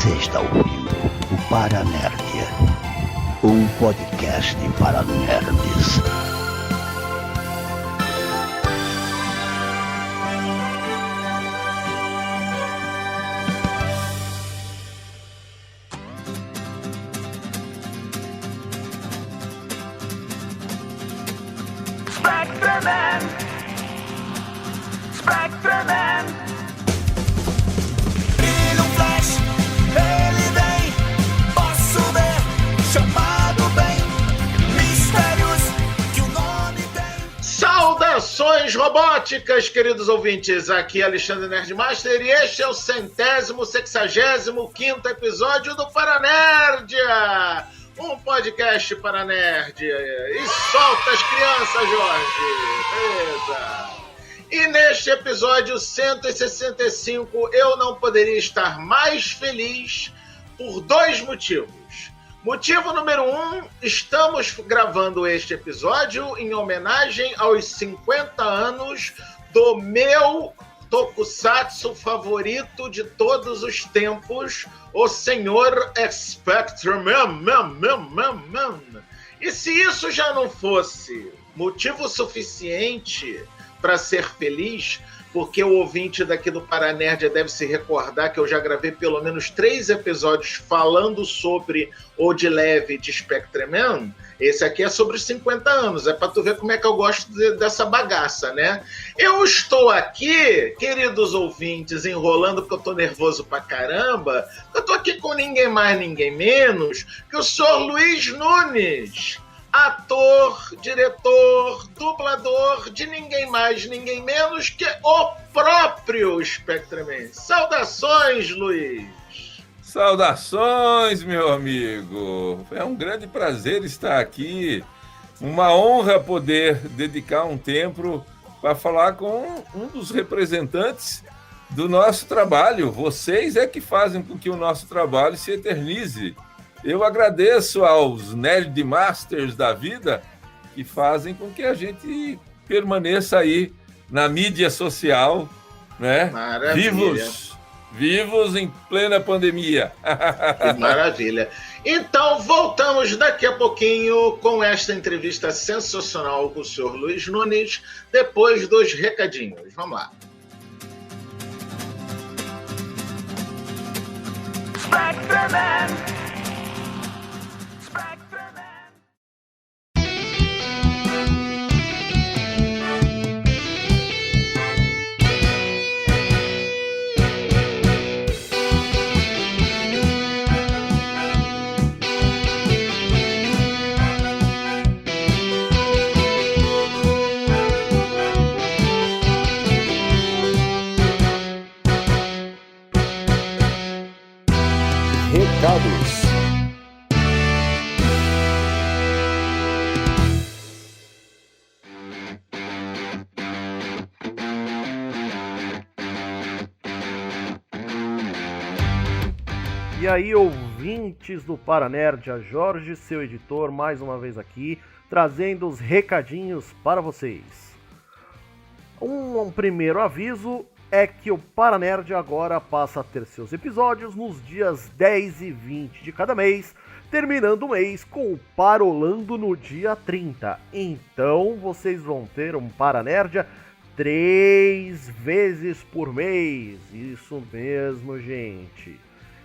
Você está ouvindo o Paranerdia, um podcast para nerds. Saudações robóticas, queridos ouvintes, aqui é Alexandre Nerdmaster e este é o 165º episódio do Paranerdia, um podcast para nerd. E solta as crianças, Jorge, beleza? E neste episódio 165 eu não poderia estar mais feliz por dois motivos. Motivo número 1, estamos gravando este episódio em homenagem aos 50 anos do meu tokusatsu favorito de todos os tempos, o Senhor Spectreman. E se isso já não fosse motivo suficiente para ser feliz, porque o ouvinte daqui do Paranerdia deve se recordar que eu já gravei pelo menos 3 episódios falando sobre o de leve de Spectreman. Esse aqui é sobre os 50 anos, é para tu ver como é que eu gosto dessa bagaça, né? Eu estou aqui, queridos ouvintes, enrolando porque eu tô nervoso pra caramba. Eu tô aqui com ninguém mais, ninguém menos que o senhor Luiz Nunes, ator, diretor, dublador de ninguém mais, ninguém menos que o próprio Spectreman. Saudações, Luiz! Saudações, meu amigo! É um grande prazer estar aqui. Uma honra poder dedicar um tempo para falar com um dos representantes do nosso trabalho. Vocês é que fazem com que o nosso trabalho se eternize. Eu agradeço aos Nerdmasters da vida que fazem com que a gente permaneça aí na mídia social, né? Maravilha. Vivos em plena pandemia. Que maravilha. Então, voltamos daqui a pouquinho com esta entrevista sensacional com o senhor Luiz Nunes, depois dos recadinhos. Vamos lá. Spectreman! Recados. E aí, ouvintes do Paranerdia, Jorge, seu editor, mais uma vez aqui, trazendo os recadinhos para vocês. Um primeiro aviso é que o Paranerdia agora passa a ter seus episódios nos dias 10 e 20 de cada mês, terminando o mês com o Parolando no dia 30. Então vocês vão ter um Paranerdia 3 vezes por mês. Isso mesmo, gente.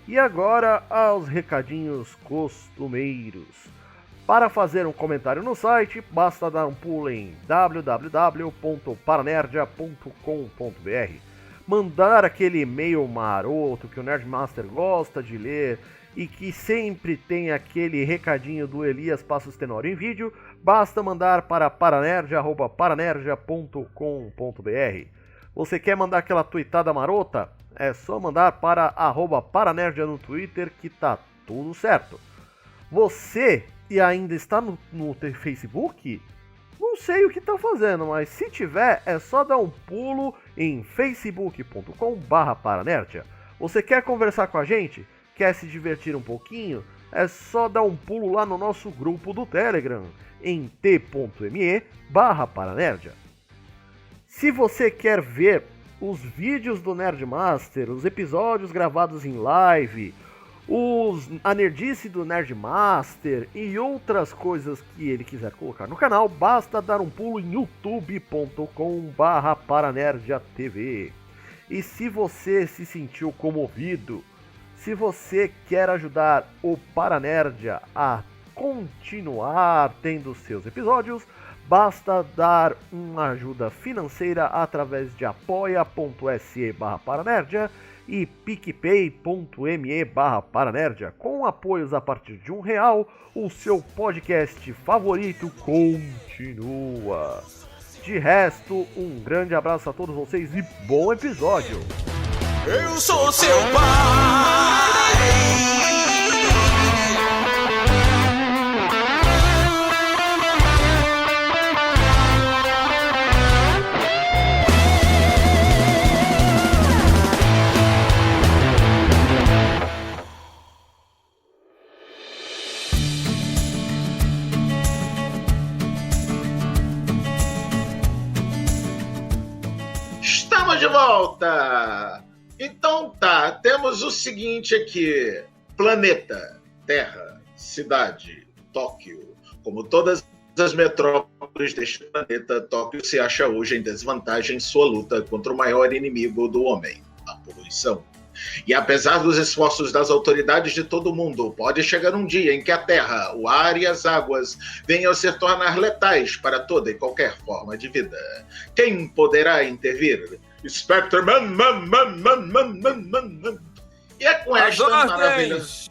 E agora aos recadinhos costumeiros. Para fazer um comentário no site, basta dar um pulo em www.paranerdia.com.br, mandar aquele e-mail maroto que o Nerdmaster gosta de ler e que sempre tem aquele recadinho do Elias Passos Tenório em vídeo, basta mandar para paranerdia@paranerdia.com.br. Você quer mandar aquela tuitada marota? É só mandar para @paranerdia no Twitter que tá tudo certo. Você e ainda está no Facebook? Não sei o que está fazendo, mas se tiver, é só dar um pulo em facebook.com/paranerdia. Você quer conversar com a gente? Quer se divertir um pouquinho? É só dar um pulo lá no nosso grupo do Telegram, em t.me/paranerdia. Se você quer ver os vídeos do Nerdmaster, os episódios gravados em live, a nerdice do Nerdmaster e outras coisas que ele quiser colocar no canal, basta dar um pulo em youtube.com/paranerdiatv. E se você se sentiu comovido, se você quer ajudar o Paranerdia a continuar tendo seus episódios, basta dar uma ajuda financeira através de apoia.se/paranerdia e picpay.me/paranerdia. Com apoios a partir de R$1, o seu podcast favorito continua. De resto, um grande abraço a todos vocês e bom episódio! Eu sou seu pai! Estamos de volta! Então tá, temos o seguinte aqui: planeta, Terra, cidade, Tóquio. Como todas as metrópoles deste planeta, Tóquio se acha hoje em desvantagem em sua luta contra o maior inimigo do homem, a poluição. E apesar dos esforços das autoridades de todo o mundo, pode chegar um dia em que a Terra, o ar e as águas venham a se tornar letais para toda e qualquer forma de vida. Quem poderá intervir? Spectreman, E é com esta maravilhosa...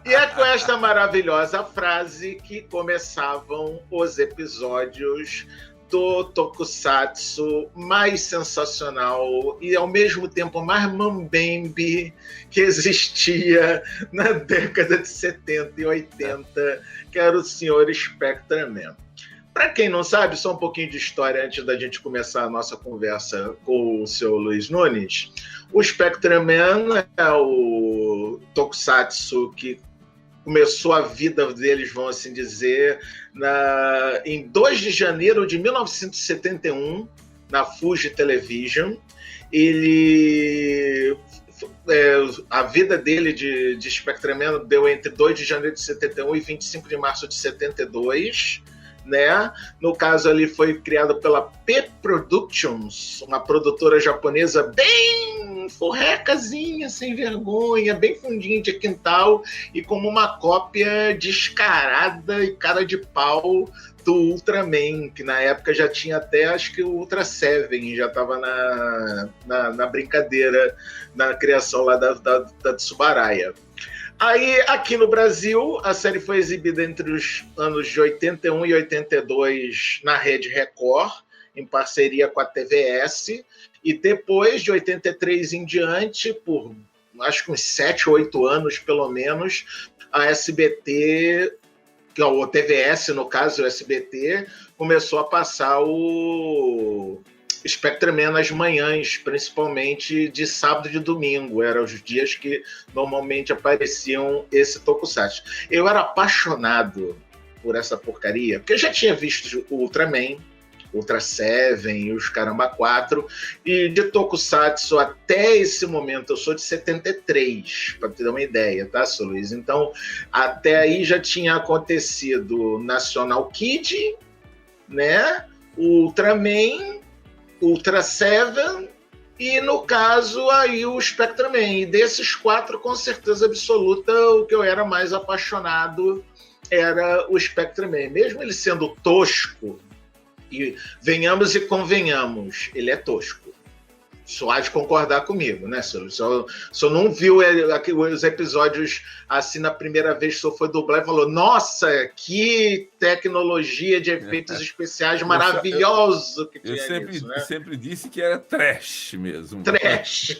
E é com esta maravilhosa frase que começavam os episódios do Tokusatsu mais sensacional e ao mesmo tempo mais mambembe que existia na década de 70 e 80, que era o Sr. Spectreman. Para quem não sabe, só um pouquinho de história antes da gente começar a nossa conversa com o seu Luiz Nunes. O Spectreman é o Tokusatsu que começou a vida deles, vamos assim dizer, em 2 de janeiro de 1971, na Fuji Television. A vida dele de Spectreman deu entre 2 de janeiro de 71 e 25 de março de 72. Né? No caso, ali foi criado pela P Productions, uma produtora japonesa bem forrecazinha, sem vergonha, bem fundinha de quintal e como uma cópia descarada e cara de pau do Ultraman, que na época já tinha até, acho que o Ultra Seven já estava na brincadeira, na criação lá da Tsubaraya. Aí, aqui no Brasil, a série foi exibida entre os anos de 81 e 82 na Rede Record, em parceria com a TVS, e depois, de 83 em diante, por acho que uns 7, 8 anos, pelo menos, a SBT, que é o TVS, no caso, o SBT, começou a passar o Spectreman nas manhãs, principalmente de sábado e de domingo. Eram os dias que normalmente apareciam esse Tokusatsu. Eu era apaixonado por essa porcaria, porque eu já tinha visto o Ultraman, Ultra Seven e os Caramba 4, e de Tokusatsu até esse momento, eu sou de 73, para ter uma ideia, tá, seu Luiz? Então, até aí já tinha acontecido National Kid, né? O Ultraman, Ultra Seven e, no caso, aí o Spectreman. E desses 4, com certeza absoluta, o que eu era mais apaixonado era o Spectreman. Mesmo ele sendo tosco, e venhamos e convenhamos, ele é tosco. Só há de concordar comigo, né, senhor? Só não viu os episódios assim na primeira vez, só foi dublar e falou: nossa, que tecnologia de efeitos especiais maravilhoso que tinha nisso, né? Eu sempre disse que era trash mesmo. Trash.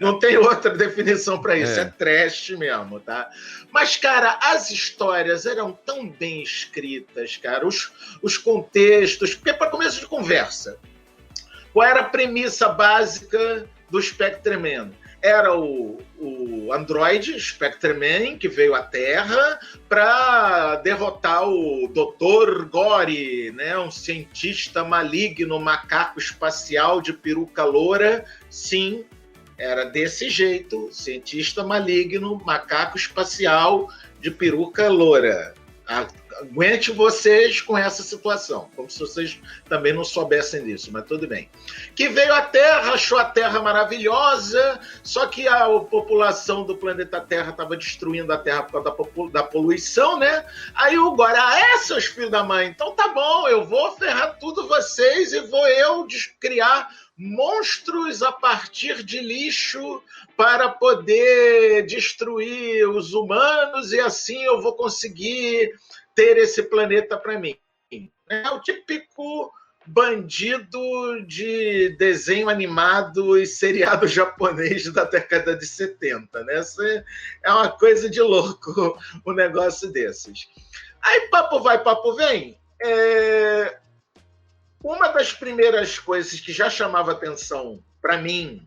Não tem outra definição para isso, é trash mesmo, tá? Mas, cara, as histórias eram tão bem escritas, cara, os contextos, porque para começo de conversa, qual era a premissa básica do Spectreman? Era o androide Spectreman, que veio à Terra para derrotar o Dr. Gore, né? Um cientista maligno, macaco espacial de peruca loura. Sim, Era desse jeito, cientista maligno, macaco espacial de peruca loura. Aguente vocês com essa situação, como se vocês também não soubessem disso, mas tudo bem. Que veio à Terra, achou a Terra maravilhosa, só que a população do planeta Terra estava destruindo a Terra por causa da poluição, né? Aí o Gora, seus filhos da mãe, então tá bom, eu vou ferrar tudo vocês e vou eu criar monstros a partir de lixo para poder destruir os humanos e assim eu vou conseguir ter esse planeta para mim. É o típico bandido de desenho animado e seriado japonês da década de 70, né? Isso é uma coisa de louco, um negócio desses. Aí papo vai, papo vem. Uma das primeiras coisas que já chamava atenção para mim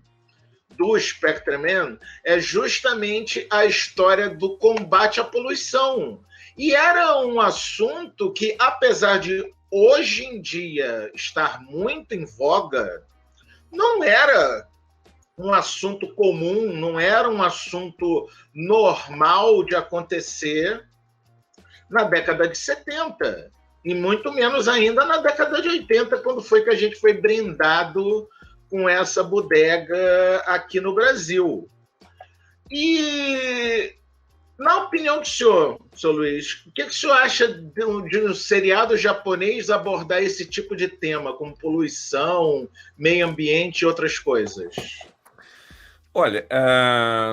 do Spectreman é justamente a história do combate à poluição. E era um assunto que, apesar de hoje em dia estar muito em voga, não era um assunto comum, não era um assunto normal de acontecer na década de 70. E muito menos ainda na década de 80, quando foi que a gente foi brindado com essa bodega aqui no Brasil. E, na opinião do senhor Luiz, o que o senhor acha de um seriado japonês abordar esse tipo de tema, como poluição, meio ambiente e outras coisas? Olha,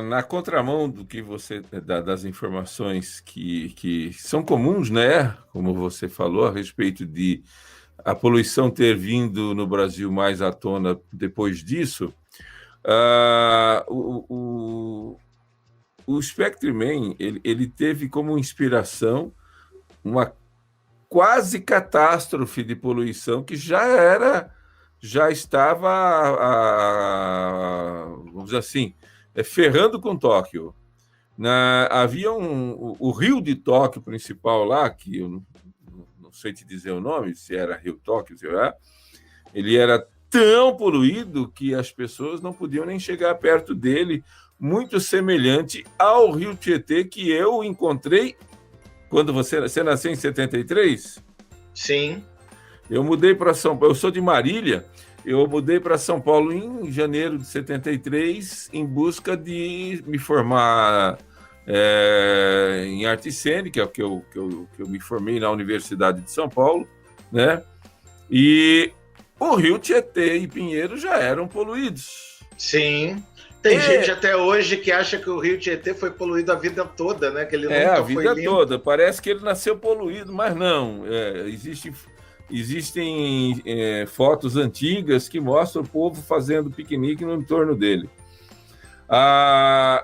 na contramão do que você das informações que são comuns, né? Como você falou a respeito de a poluição ter vindo no Brasil mais à tona depois disso, o Spectreman ele teve como inspiração uma quase catástrofe de poluição que já estava, vamos dizer assim, ferrando com Tóquio. Havia o rio de Tóquio principal lá, que eu não sei te dizer o nome, se era Rio Tóquio, sei lá, ele era tão poluído que as pessoas não podiam nem chegar perto dele, muito semelhante ao Rio Tietê que eu encontrei quando você nasceu em 73? Sim. Eu mudei para São Paulo, eu sou de Marília, eu mudei para São Paulo em janeiro de 73 em busca de me formar em arte cênica, que eu me formei na Universidade de São Paulo, né? E o Rio Tietê e Pinheiro já eram poluídos. Sim. Tem gente até hoje que acha que o Rio Tietê foi poluído a vida toda, né? Que ele nunca a vida foi limpo. toda. Parece que ele nasceu poluído, mas não. Existem fotos antigas que mostram o povo fazendo piquenique no entorno dele.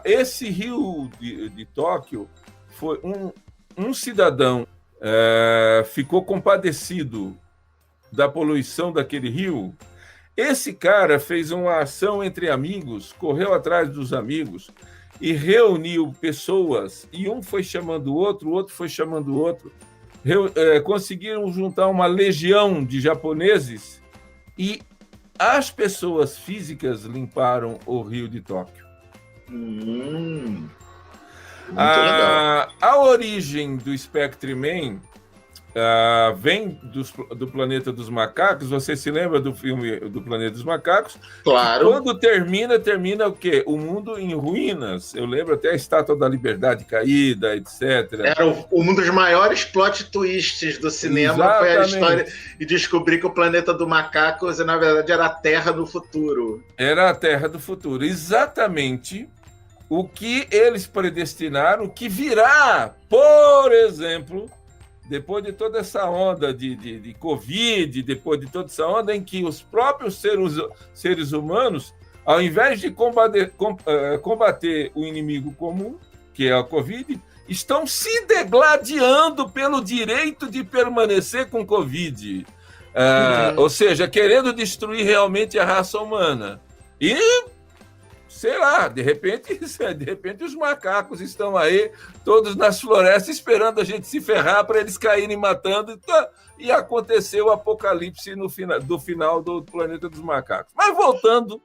Esse rio de Tóquio foi um cidadão ficou compadecido da poluição daquele rio. Esse cara fez uma ação entre amigos, correu atrás dos amigos e reuniu pessoas, e um foi chamando o outro foi chamando o outro. Conseguiram juntar uma legião de japoneses e as pessoas físicas limparam o rio de Tóquio. Muito legal. A origem do Spectreman vem do Planeta dos Macacos. Você se lembra do filme do Planeta dos Macacos? Claro. Quando termina o quê? O mundo em ruínas. Eu lembro até a Estátua da Liberdade caída, etc. Era um dos maiores plot twists do cinema. Exatamente. Foi a história de descobrir que o Planeta dos Macacos, na verdade, era a Terra do futuro. Era a Terra do futuro. Exatamente o que eles predestinaram, que virá, por exemplo, depois de toda essa onda de Covid, depois de toda essa onda em que os próprios seres humanos, ao invés de combater o inimigo comum, que é a Covid, estão se degladiando pelo direito de permanecer com Covid. Ou seja, querendo destruir realmente a raça humana. E, sei lá, de repente os macacos estão aí, todos nas florestas, esperando a gente se ferrar para eles caírem matando, e aconteceu o apocalipse do final do Planeta dos Macacos. Mas voltando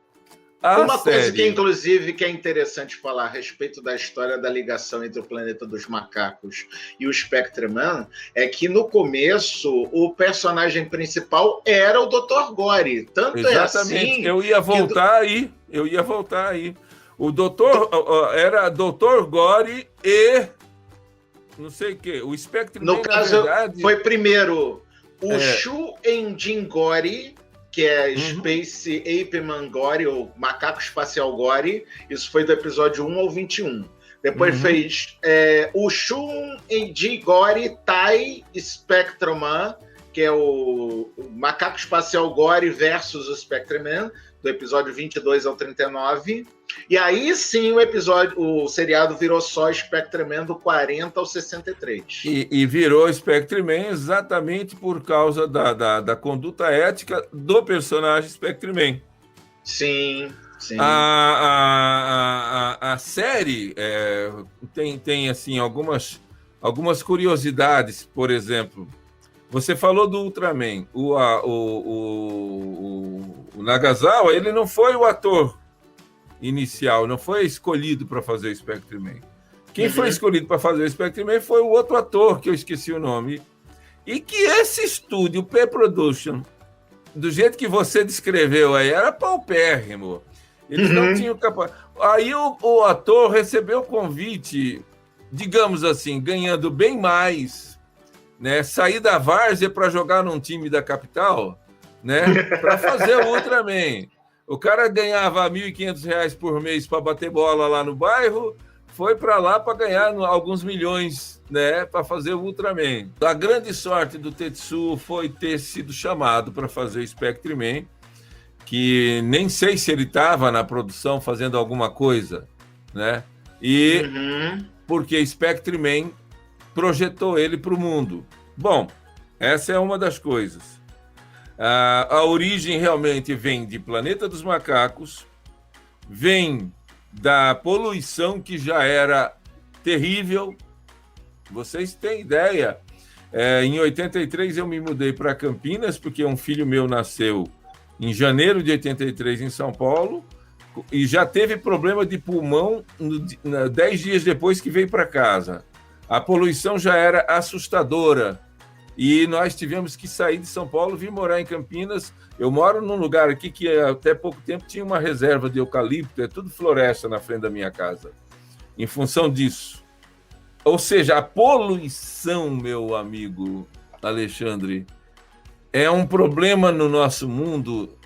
Uma coisa que, inclusive, que é interessante falar a respeito da história da ligação entre o Planeta dos Macacos e o Spectreman é que, no começo, o personagem principal era o Dr. Gore. Tanto Exatamente. é assim... Eu ia voltar aí. O doutor era Dr. Gore e... não sei o quê. O Spectreman, no caso, na verdade... foi primeiro o Shu Engine Gore... que é Space Ape Man Gore, ou Macaco Espacial Gore. Isso foi do episódio 1 ao 21. Depois fez o Shun Eiji Gore Tai Spectreman, que é o Macaco Espacial Gore versus o Spectreman, do episódio 22 ao 39. E aí sim o seriado virou só Spectreman do 40 ao 63. E virou Spectreman exatamente por causa da conduta ética do personagem Spectreman. Sim, sim. A série tem assim, algumas curiosidades, por exemplo. Você falou do Ultraman. O Nagasawa, ele não foi o ator inicial, não foi escolhido para fazer o Spectreman. Quem foi escolhido para fazer o Spectreman foi o outro ator, que eu esqueci o nome. E que esse estúdio, P-Production, do jeito que você descreveu aí, era paupérrimo. Eles não tinham capacidade. Aí o ator recebeu o convite, digamos assim, ganhando bem mais, né? Sair da várzea para jogar num time da capital, né? Para fazer o Ultraman. O cara ganhava R$ 1.500 por mês para bater bola lá no bairro, foi para lá para ganhar alguns milhões, né? Para fazer o Ultraman. A grande sorte do Tetsuo foi ter sido chamado para fazer Spectreman, que nem sei se ele estava na produção fazendo alguma coisa, né? E porque Spectreman projetou ele para o mundo. Bom, essa é uma das coisas. A origem realmente vem de Planeta dos Macacos, vem da poluição que já era terrível. Vocês têm ideia? Em 83 eu me mudei para Campinas, porque um filho meu nasceu em janeiro de 83 em São Paulo, e já teve problema de pulmão 10 dias depois que veio para casa. A poluição já era assustadora e nós tivemos que sair de São Paulo e vir morar em Campinas. Eu moro num lugar aqui que até pouco tempo tinha uma reserva de eucalipto, é tudo floresta na frente da minha casa, em função disso. Ou seja, a poluição, meu amigo Alexandre, é um problema no nosso mundo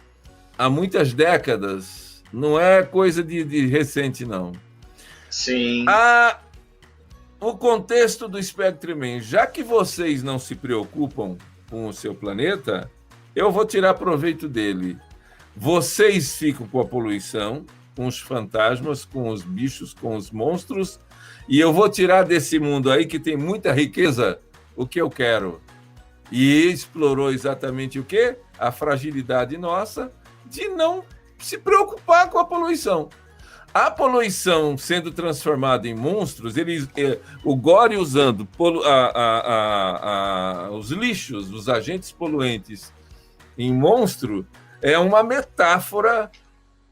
há muitas décadas, não é coisa de recente, não. Sim. O contexto do Spectreman, já que vocês não se preocupam com o seu planeta, eu vou tirar proveito dele. Vocês ficam com a poluição, com os fantasmas, com os bichos, com os monstros, e eu vou tirar desse mundo aí que tem muita riqueza o que eu quero. E explorou exatamente o quê? A fragilidade nossa de não se preocupar com a poluição. A poluição sendo transformada em monstros, o Gore usando os lixos, os agentes poluentes em monstro, é uma metáfora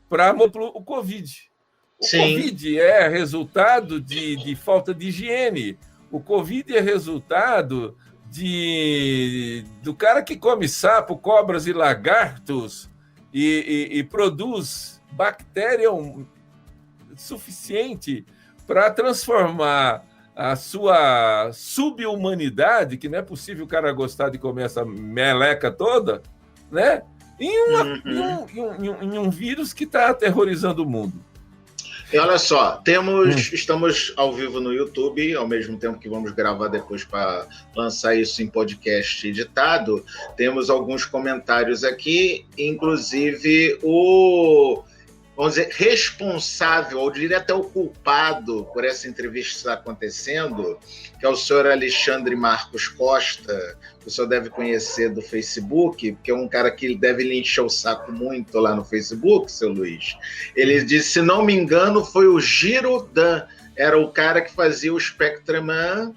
para o Covid. O Covid é resultado de falta de higiene. O Covid é resultado do cara que come sapo, cobras e lagartos e produz bactéria suficiente para transformar a sua subhumanidade, que não é possível o cara gostar de comer essa meleca toda, né? Em um vírus que está aterrorizando o mundo. E olha só, estamos ao vivo no YouTube, ao mesmo tempo que vamos gravar depois para lançar isso em podcast editado. Temos alguns comentários aqui, inclusive vamos dizer, responsável, ou diria até o culpado por essa entrevista estar acontecendo, que é o senhor Alexandre Marcos Costa, que o senhor deve conhecer do Facebook, porque é um cara que deve lhe encher o saco muito lá no Facebook, seu Luiz. Ele disse, se não me engano, foi o Giro Dan, era o cara que fazia o Spectreman,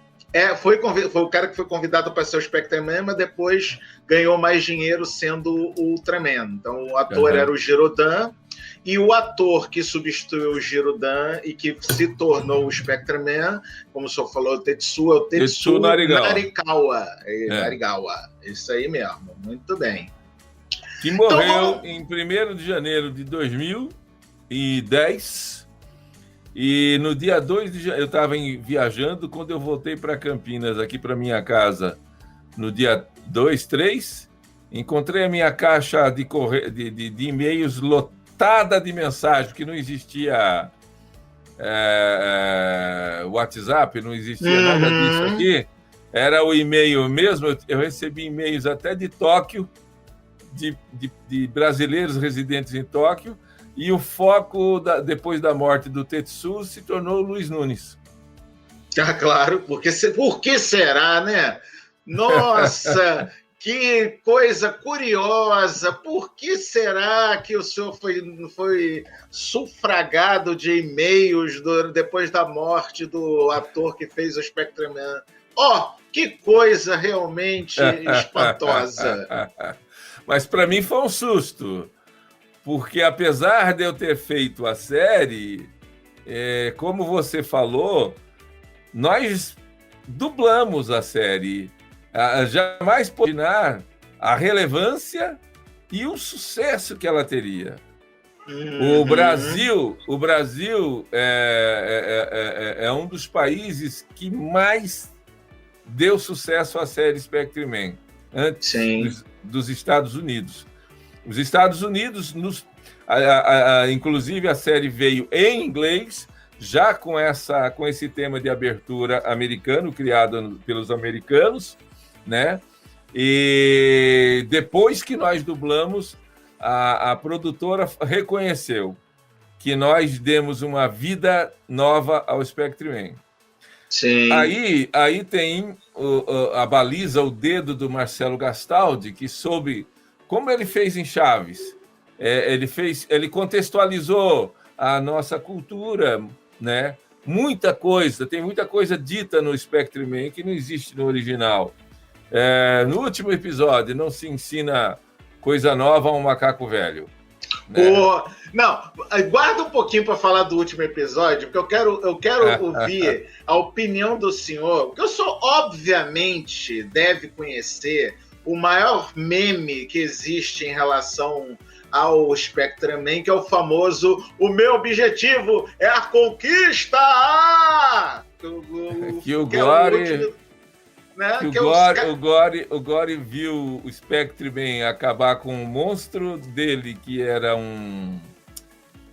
foi o cara que foi convidado para ser o Spectreman, mas depois ganhou mais dinheiro sendo o Ultraman. Então o ator era o Girodan, E o ator que substituiu o Jiro Dan e que se tornou o Spectreman, como o senhor falou, o Tetsuo, é o Tetsuo Narikawa. Narikawa. Isso aí mesmo, muito bem. Que morreu em 1º de janeiro de 2010. E no dia 2 de janeiro, eu estava viajando, quando eu voltei para Campinas, aqui para minha casa, no dia 2, 3, encontrei a minha caixa de e-mails lotada de mensagem, que não existia WhatsApp, não existia nada disso aqui. Era o e-mail mesmo. Eu recebi e-mails até de Tóquio, de brasileiros residentes em Tóquio, e o foco, depois da morte do Tetsuo, se tornou o Luiz Nunes. Ah, claro, por que será, né? Nossa, que coisa curiosa! Por que será que o senhor foi sufragado de e-mails depois da morte do ator que fez o Spectreman? Que coisa realmente espantosa! Mas para mim foi um susto, porque apesar de eu ter feito a série, como você falou, nós dublamos a série. Jamais pode imaginar a relevância e o sucesso que ela teria. O Brasil é um dos países que mais deu sucesso à série Spectreman, antes dos Estados Unidos. Os Estados Unidos, inclusive a série veio em inglês, já com esse tema de abertura americano, criado pelos americanos, né? E depois que nós dublamos, a produtora reconheceu que nós demos uma vida nova ao Spectreman. Sim. Aí tem a baliza, o dedo do Marcelo Gastaldi, que soube, como ele fez em Chaves, ele contextualizou a nossa cultura, né? Tem muita coisa dita no Spectreman que não existe no original. No último episódio, não se ensina coisa nova a um macaco velho. Né? Não, guarda um pouquinho para falar do último episódio, porque eu quero ouvir a opinião do senhor, porque o senhor, obviamente, deve conhecer o maior meme que existe em relação ao Spectreman, que é o famoso "O meu objetivo é a conquista!" O Gore viu o Spectreman acabar com o monstro dele, que era um...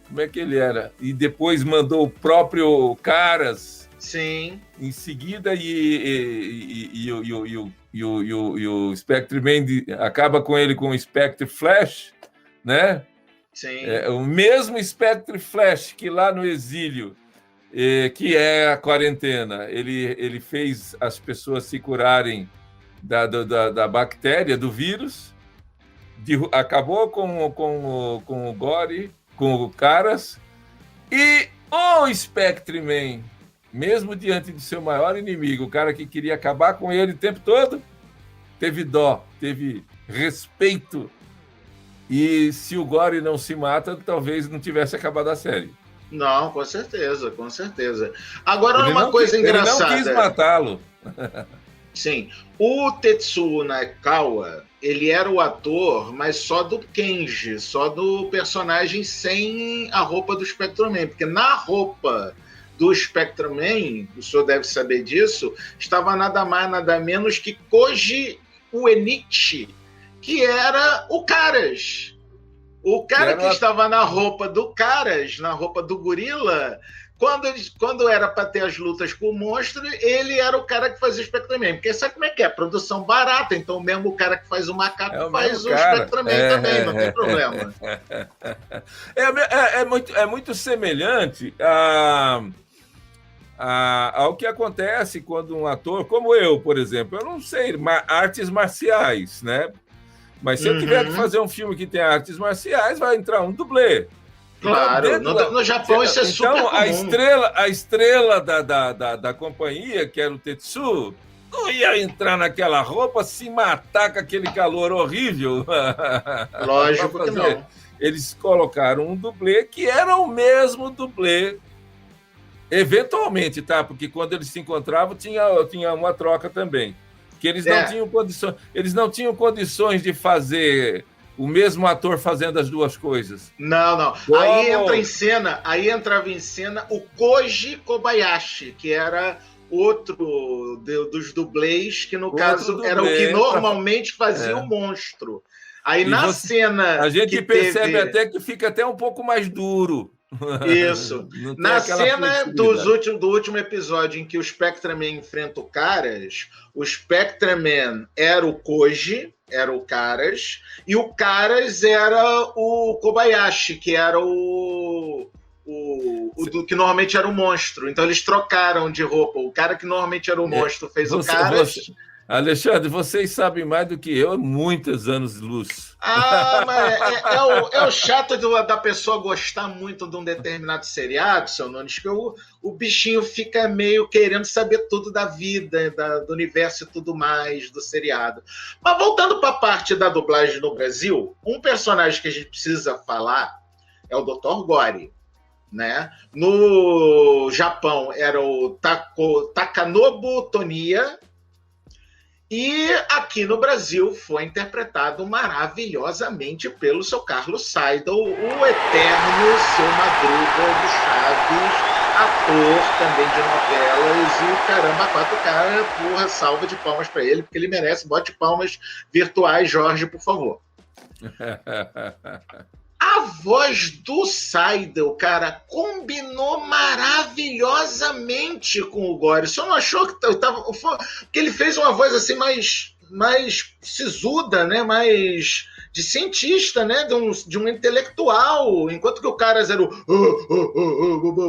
Como é que ele era? E depois mandou o próprio Caras. Sim. Em seguida, e o Spectreman acaba com ele com o Spectre Flash, né? Sim. O mesmo Spectre Flash que lá no exílio, que é a quarentena, ele fez as pessoas se curarem da bactéria, do vírus, acabou com o Gore, com o Caras, e o Spectreman, mesmo diante de seu maior inimigo, o cara que queria acabar com ele o tempo todo, teve dó, teve respeito, e se o Gore não se mata, talvez não tivesse acabado a série. Não, com certeza, com certeza. Agora, uma coisa engraçada. Ele não quis matá-lo. Sim. O Tetsuo Narikawa, ele era o ator, mas só do Kenji, só do personagem sem a roupa do Spectreman. Porque na roupa do Spectreman, o senhor deve saber disso, estava nada mais, nada menos que Koji Uenichi, que era o Caras. O cara que estava na roupa do Caras, na roupa do gorila, quando era para ter as lutas com o monstro, ele era o cara que fazia o Spectreman. Porque sabe como é que é? Produção barata, então mesmo o cara que faz o macaco faz o Spectreman também, não tem problema. É muito semelhante ao que acontece quando um ator, como eu, por exemplo, eu não sei artes marciais, né? Mas se eu tiver que fazer um filme que tem artes marciais, vai entrar um dublê. Claro, então, no Japão isso é super comum. A estrela da companhia, que era o Tetsuo, não ia entrar naquela roupa, se matar com aquele calor horrível. Lógico que não. eles colocaram um dublê que era o mesmo dublê, eventualmente, tá? Porque quando eles se encontravam, tinha uma troca também. Que eles não tinham condições, eles não tinham condições de fazer o mesmo ator fazendo as duas coisas. Não. Como? Aí entrava em cena o Koji Kobayashi, que era outro dos dublês, que no caso era o que normalmente fazia o monstro. Aí cena. A gente percebe até que fica até um pouco mais duro. Isso. Na cena do último episódio em que o Spectreman enfrenta o Caras, o Spectreman era o Koji, era o Caras, e o Caras era o Kobayashi, que era o que normalmente era o monstro. Então eles trocaram de roupa. O cara que normalmente era o monstro fez o Caras. Alexandre, vocês sabem mais do que eu há muitos anos de luz. Mas é o chato da pessoa gostar muito de um determinado seriado, seu Nunes, que o bichinho fica meio querendo saber tudo da vida, do universo e tudo mais do seriado. Mas voltando para a parte da dublagem no Brasil, um personagem que a gente precisa falar é o Dr. Gore. Né? No Japão era o Takanobu Toniya, e aqui no Brasil foi interpretado maravilhosamente pelo seu Carlos Seidel, o eterno Seu Madruga do Chaves, ator também de novelas, e caramba, 4K, porra, salva de palmas para ele, porque ele merece. Bote palmas virtuais, Jorge, por favor. A voz do Seidel, cara, combinou maravilhosamente com o Gore. Você não achou que ele fez uma voz assim mais sisuda, né? Mais de cientista, né? De um intelectual, enquanto que o Caras era o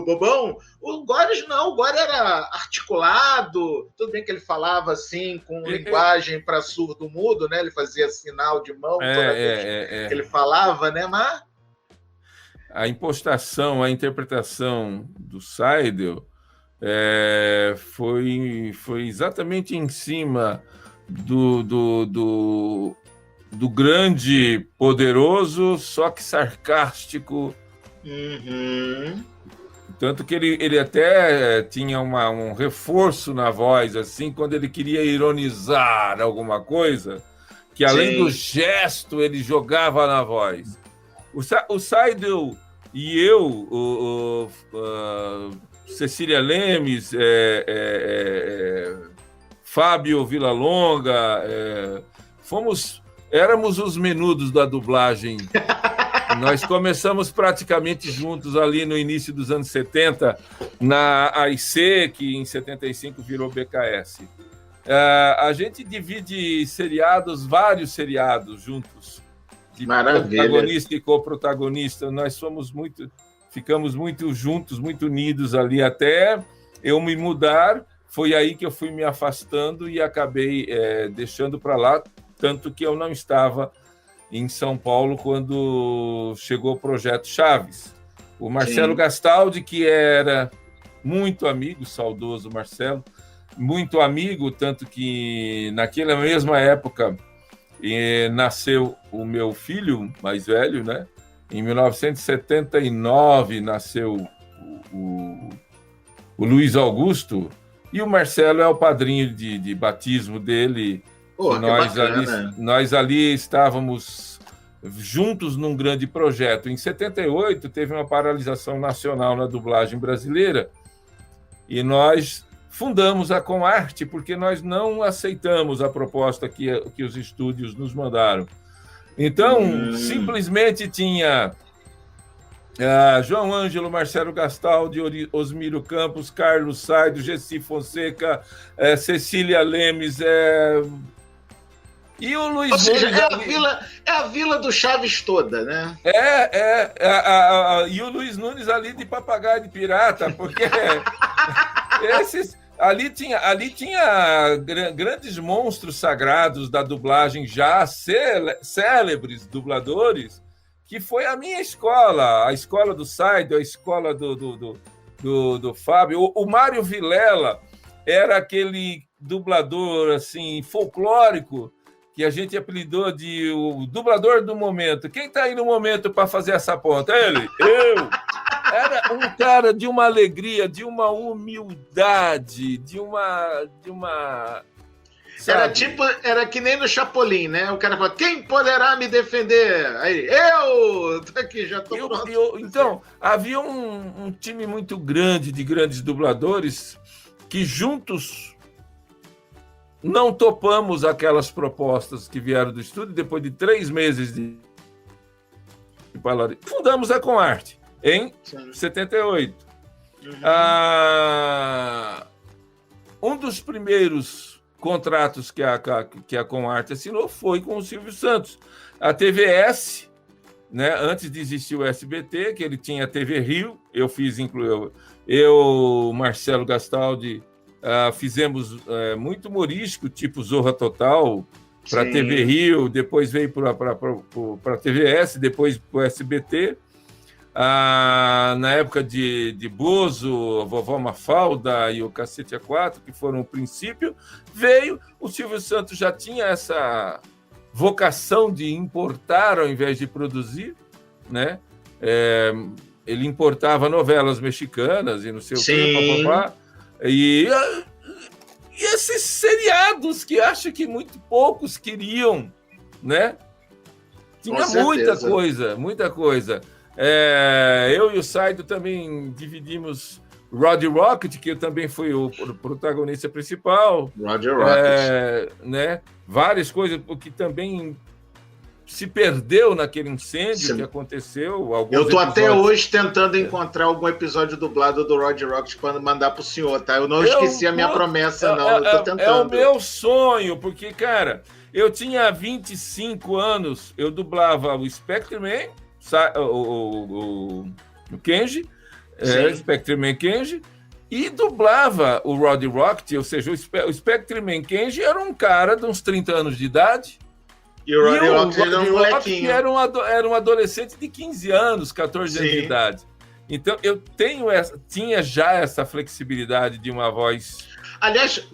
bobão. O Gore não, o Gore era articulado. Tudo bem que ele falava assim com linguagem para surdo-mudo, né? Ele fazia sinal de mão toda vez que ele falava, né? Mas a impostação, a interpretação do Seidel foi exatamente em cima do grande poderoso, só que sarcástico. Uhum. Tanto que ele até tinha um reforço na voz, assim, quando ele queria ironizar alguma coisa, que além do gesto, ele jogava na voz. O Seidel e eu, Cecília Lemes, Fábio Villalonga, éramos os menudos da dublagem. Nós começamos praticamente juntos ali no início dos anos 70, na AIC, que em 75 virou BKS. A gente divide vários seriados juntos, de protagonista e coprotagonista. Nós ficamos muito juntos, muito unidos ali, até eu me mudar. Foi aí que eu fui me afastando e acabei deixando para lá, tanto que eu não estava em São Paulo quando chegou o Projeto Chaves. O Marcelo Gastaldi, que era muito amigo, saudoso Marcelo, muito amigo, tanto que naquela mesma época nasceu o meu filho mais velho, né? Em 1979 nasceu o Luiz Augusto, e o Marcelo é o padrinho de batismo dele. Nós ali estávamos juntos num grande projeto. Em 78 teve uma paralisação nacional na dublagem brasileira e nós fundamos a Comarte porque nós não aceitamos a proposta que os estúdios nos mandaram. Então, simplesmente tinha João Ângelo, Marcelo Gastaldi, Osmírio Campos, Carlos Seidel, Gessi Fonseca, Cecília Lemes, e o Luiz Nunes. É a vila do Chaves toda, né? E o Luiz Nunes ali de papagaio de pirata, porque ali tinha grandes monstros sagrados da dublagem, já célebres dubladores, que foi a minha escola, a escola do Seidel, a escola do Fábio. O Mário Vilela era aquele dublador assim folclórico que a gente apelidou de o dublador do momento. Quem está aí no momento para fazer essa ponta? Ele, eu. Era um cara de uma alegria, de uma humildade, de uma sabe? Era que nem no Chapolin, né? O cara fala, quem poderá me defender? Aí, eu! Tá aqui, já tô pronto. Então, havia um time muito grande de grandes dubladores que juntos não topamos aquelas propostas que vieram do estúdio. Depois de 3 meses de fundamos a Comarte em 78. Um dos primeiros contratos que a Comarte assinou foi com o Silvio Santos. A TVS, né, antes de existir o SBT, que ele tinha a TV Rio, eu Marcelo Gastaldi, fizemos muito humorístico, tipo Zorra Total, para a TV Rio, depois veio para a TVS, depois para o SBT. Na época de Bozo, a Vovó Mafalda e o Cacete A4, que foram o princípio, veio. O Silvio Santos já tinha essa vocação de importar ao invés de produzir, né? Ele importava novelas mexicanas e não sei o quê, papapá. E esses seriados que acho que muito poucos queriam, né? Tinha muita coisa. Eu e o Saido também dividimos Roddy Rocket, que também foi o protagonista principal. Roddy Rocket. Né? Várias coisas, porque também se perdeu naquele incêndio que aconteceu. Eu tô até hoje tentando encontrar algum episódio dublado do Roddy Rocket para mandar pro senhor, tá? Eu não esqueci a minha promessa, não. Eu tô tentando. É o meu sonho, porque, cara, eu tinha 25 anos, eu dublava o Spectreman, o Kenji, Spectreman Kenji, e dublava o Roddy Rocket, ou seja, o Spectreman Kenji era um cara de uns 30 anos de idade, e o Roddy Rocket era um molequinho. Era um adolescente de 15 anos, 14 anos de idade. Então, eu tinha já essa flexibilidade de uma voz. Aliás,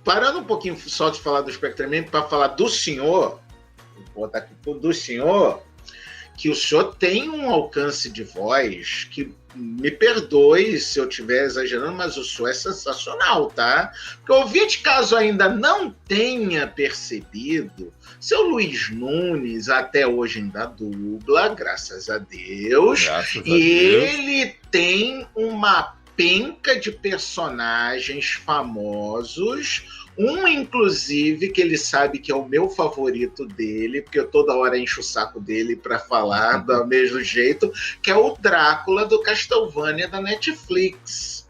parando um pouquinho só de falar do Spectreman, para falar do senhor, vou botar aqui do senhor, que o senhor tem um alcance de voz que, me perdoe se eu estiver exagerando, mas o senhor é sensacional, tá? Porque o ouvinte, caso ainda não tenha percebido, seu Luiz Nunes até hoje ainda dubla, graças a Deus, ele tem uma penca de personagens famosos, inclusive, que ele sabe que é o meu favorito dele, porque eu toda hora encho o saco dele para falar do mesmo jeito, que é o Drácula do Castlevania da Netflix.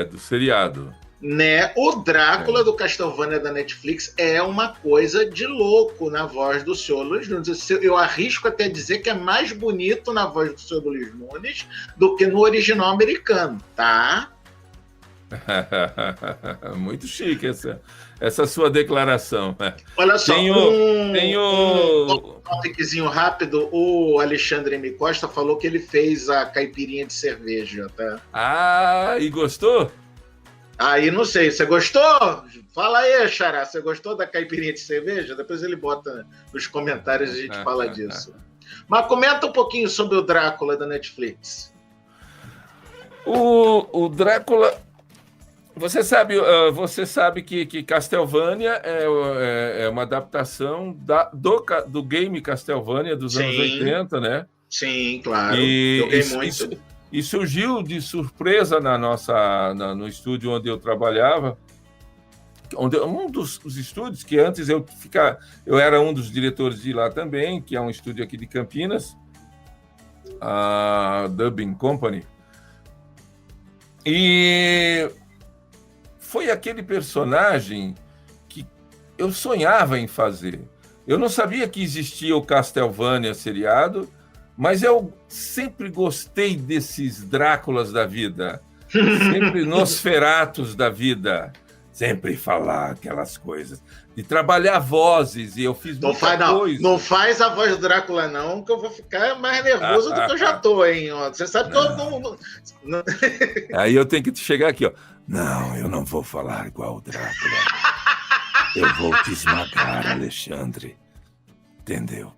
Do seriado. Né? O Drácula do Castlevania da Netflix é uma coisa de louco na voz do senhor Luiz Nunes. Eu arrisco até dizer que é mais bonito na voz do senhor Luiz Nunes do que no original americano, tá? Muito chique essa sua declaração. Olha só, um topiquezinho rápido. O Alexandre M. Costa falou que ele fez a caipirinha de cerveja, tá? E gostou? Aí não sei, você gostou? Fala aí, Xará, você gostou da caipirinha de cerveja? Depois ele bota nos comentários e a gente fala disso. Mas comenta um pouquinho sobre o Drácula da Netflix. O Drácula... Você sabe que Castlevania é uma adaptação do game Castlevania dos anos 80, né? Sim, claro. Joguei muito. E surgiu de surpresa no estúdio onde eu trabalhava, um dos estúdios que antes eu era um dos diretores de lá também, que é um estúdio aqui de Campinas, a Dubbing Company. E foi aquele personagem que eu sonhava em fazer. Eu não sabia que existia o Castlevania seriado, mas eu sempre gostei desses Dráculas da vida, sempre Nosferatus da vida, sempre falar aquelas coisas, de trabalhar vozes, e eu fiz muita coisa. Não faz a voz do Drácula, não, que eu vou ficar mais nervoso do que eu já tô, hein? Você sabe que eu não... Aí eu tenho que chegar aqui, ó. Não, eu não vou falar igual o Drácula. Eu vou te esmagar, Alexandre. Entendeu?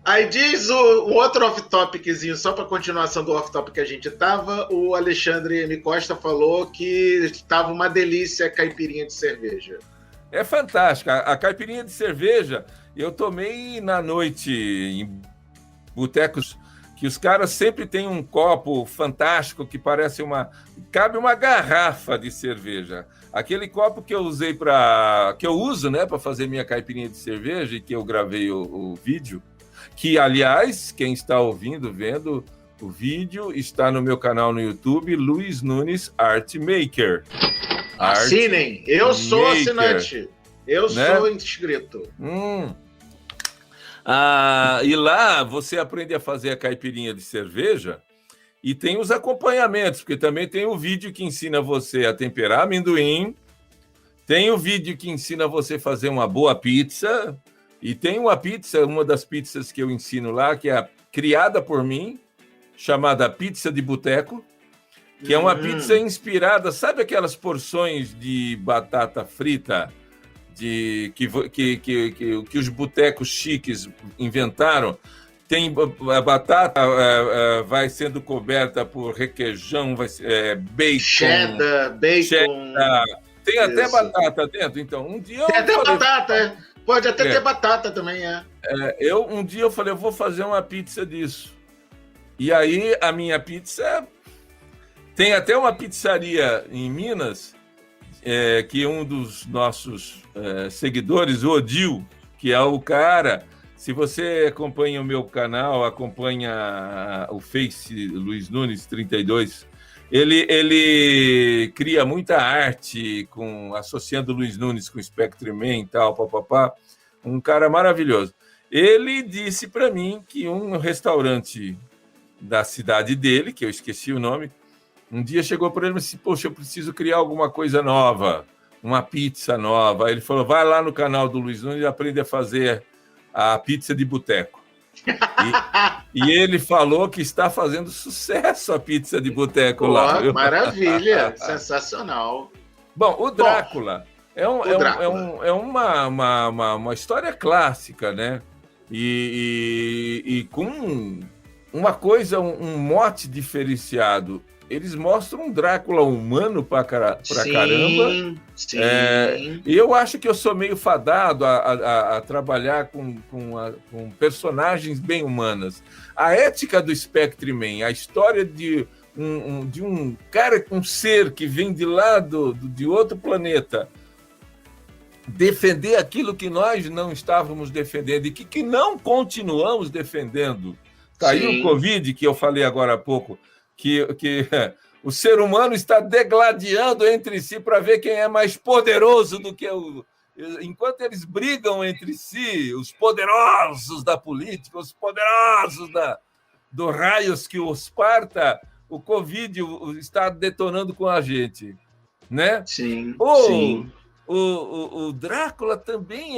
Aí diz o outro off-topiczinho, só para continuação do off-topic que a gente tava, o Alexandre M. Costa falou que estava uma delícia a caipirinha de cerveja. É fantástica. A caipirinha de cerveja, eu tomei na noite em botecos que os caras sempre têm um copo fantástico que parece cabe uma garrafa de cerveja. Aquele copo que eu usei que eu uso, né, para fazer minha caipirinha de cerveja e que eu gravei o vídeo, que, aliás, quem está ouvindo, vendo o vídeo, está no meu canal no YouTube, Luiz Nunes Art Maker. Assinem, eu sou assinante, eu sou inscrito. E lá você aprende a fazer a caipirinha de cerveja e tem os acompanhamentos, porque também tem o vídeo que ensina você a temperar amendoim, tem o vídeo que ensina você a fazer uma boa pizza, e tem uma das pizzas que eu ensino lá, que é criada por mim, chamada pizza de boteco, que é uma pizza inspirada, sabe aquelas porções de batata frita que os botecos chiques inventaram? Tem a batata vai sendo coberta por requeijão, bacon, cheddar, bacon. Tem até batata dentro. Então, um dia tem até batata, pode até ter batata também, um dia eu falei, eu vou fazer uma pizza disso. E aí a minha pizza tem até uma pizzaria em Minas, que um dos nossos seguidores, o Odil, que é o cara. Se você acompanha o meu canal, acompanha o Face Luiz Nunes 32, ele cria muita arte associando Luiz Nunes com Spectre Man e tal, papapá. Um cara maravilhoso. Ele disse para mim que um restaurante da cidade dele, que eu esqueci o nome, um dia chegou para ele e disse, poxa, eu preciso criar alguma coisa nova, uma pizza nova. Aí ele falou, vai lá no canal do Luiz Nunes e aprende a fazer a pizza de boteco. E ele falou que está fazendo sucesso a pizza de boteco lá. Viu? Maravilha, sensacional. Bom, o Drácula é uma história clássica, né? E com uma coisa, um mote diferenciado. Eles mostram um Drácula humano pra caramba. Sim. E eu acho que eu sou meio fadado a trabalhar com personagens bem humanas. A ética do Spectre Man, a história de um cara, um ser que vem de de outro planeta, defender aquilo que nós não estávamos defendendo e que não continuamos defendendo. Tá aí o Covid, que eu falei agora há pouco, que o ser humano está degladiando entre si para ver quem é mais poderoso do que o... Enquanto eles brigam entre si, os poderosos da política, os poderosos do raios que os parta, o Covid está detonando com a gente, né? Sim. O Drácula também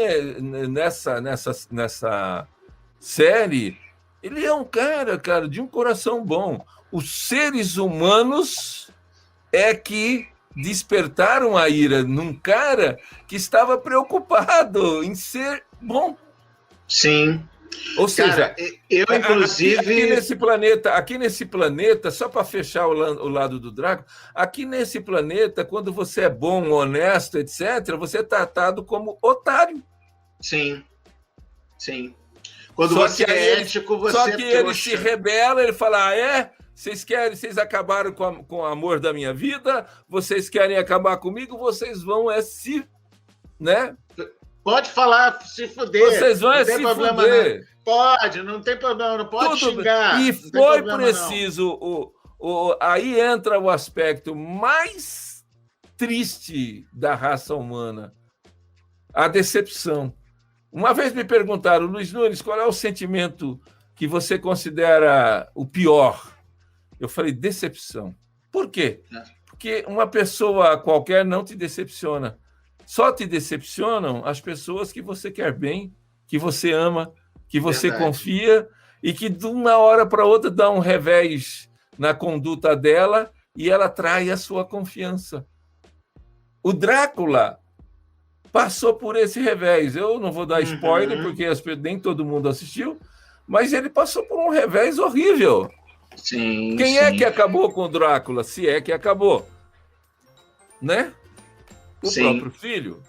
nessa série, ele é um cara de um coração bom. Os seres humanos que despertaram a ira num cara que estava preocupado em ser bom. Sim. Ou seja, eu inclusive... Aqui nesse planeta, só para fechar o lado do Drácula, aqui nesse planeta, quando você é bom, honesto, etc., você é tratado como otário. Sim. Quando você é ético, você é trouxa. Só que ele se rebela, ele fala, vocês acabaram com o amor da minha vida, vocês querem acabar comigo, vocês vão né? Pode falar, se fuder. Vocês vão se fuder. Não. Pode, não tem problema, não pode xingar. E foi preciso... aí entra o aspecto mais triste da raça humana, a decepção. Uma vez me perguntaram, Luiz Nunes, qual é o sentimento que você considera o pior? Eu falei, decepção. Por quê? Porque uma pessoa qualquer não te decepciona. Só te decepcionam as pessoas que você quer bem, que você ama, que você confia e que de uma hora para outra dá um revés na conduta dela e ela trai a sua confiança. O Drácula passou por esse revés. Eu não vou dar spoiler, porque nem todo mundo assistiu, mas ele passou por um revés horrível. Sim. Quem é que acabou com o Drácula? Se é que acabou. Né? O próprio filho.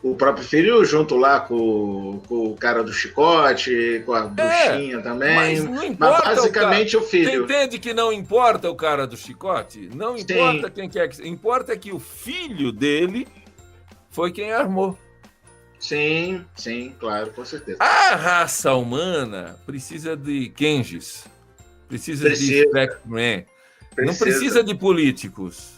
O próprio filho junto lá com o cara do chicote, com a bruxinha também. Mas não importa. Mas basicamente o filho. Você entende que não importa o cara do chicote? Não importa quem quer que... Importa que o filho dele foi quem armou. Sim, claro, com certeza. A raça humana precisa de Kenjis. Precisa de Spectreman. Não precisa de políticos.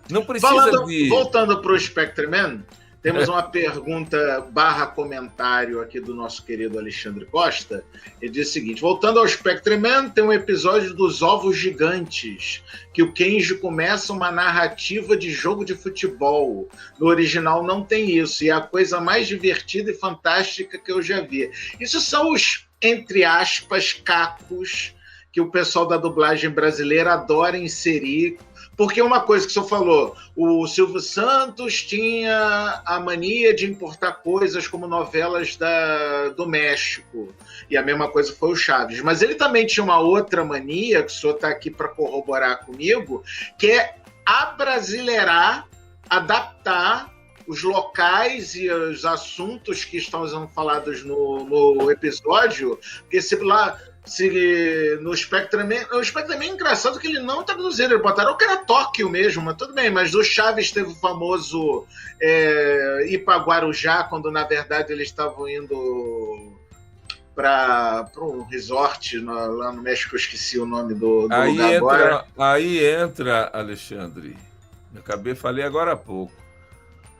Não precisa de... Voltando para o Spectreman, temos uma pergunta / comentário aqui do nosso querido Alexandre Costa. Ele diz o seguinte: voltando ao Spectreman, tem um episódio dos ovos gigantes, que o Kenji começa uma narrativa de jogo de futebol. No original não tem isso, e é a coisa mais divertida e fantástica que eu já vi. Isso são os, entre aspas, cacos que o pessoal da dublagem brasileira adora inserir. Porque uma coisa que o senhor falou, o Silvio Santos tinha a mania de importar coisas como novelas do México, e a mesma coisa foi o Chaves. Mas ele também tinha uma outra mania, que o senhor está aqui para corroborar comigo, que é abrasileirar, adaptar os locais e os assuntos que estão sendo falados no episódio, porque no Spectreman, o Spectreman é engraçado que ele não traduziu, ele botaram que era Tóquio mesmo, mas tudo bem, mas o Chaves teve o famoso ir para Guarujá, quando na verdade eles estavam indo para um resort lá no México, eu esqueci o nome do lugar agora. Aí entra, Alexandre, falei agora há pouco,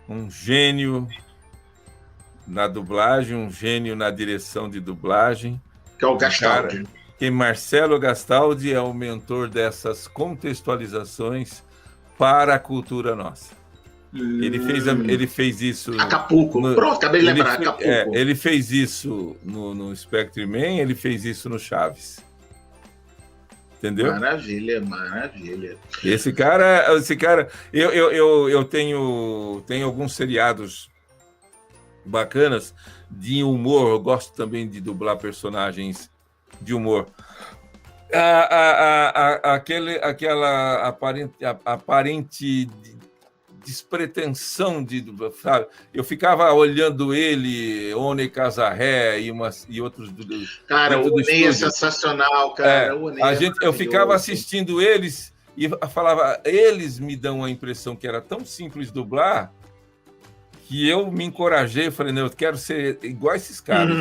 um gênio na dublagem, um gênio na direção de dublagem, que é o Gastaldi. Que Marcelo Gastaldi é o mentor dessas contextualizações para a cultura nossa. Ele fez isso... Acapulco. Pronto, acabei de lembrar. Acapulco. Ele fez isso no Spectreman, ele fez isso no Chaves. Entendeu? Maravilha. Esse cara... Eu tenho alguns seriados bacanas de humor, eu gosto também de dublar personagens de humor. Aquela aparente despretensão de, sabe? Eu ficava olhando ele, One Casarré e outros cara, o Ney é sensacional, cara. Eu ficava assistindo eles e falava, eles me dão a impressão que era tão simples dublar, que eu me encorajei, eu falei, não, eu quero ser igual a esses caras.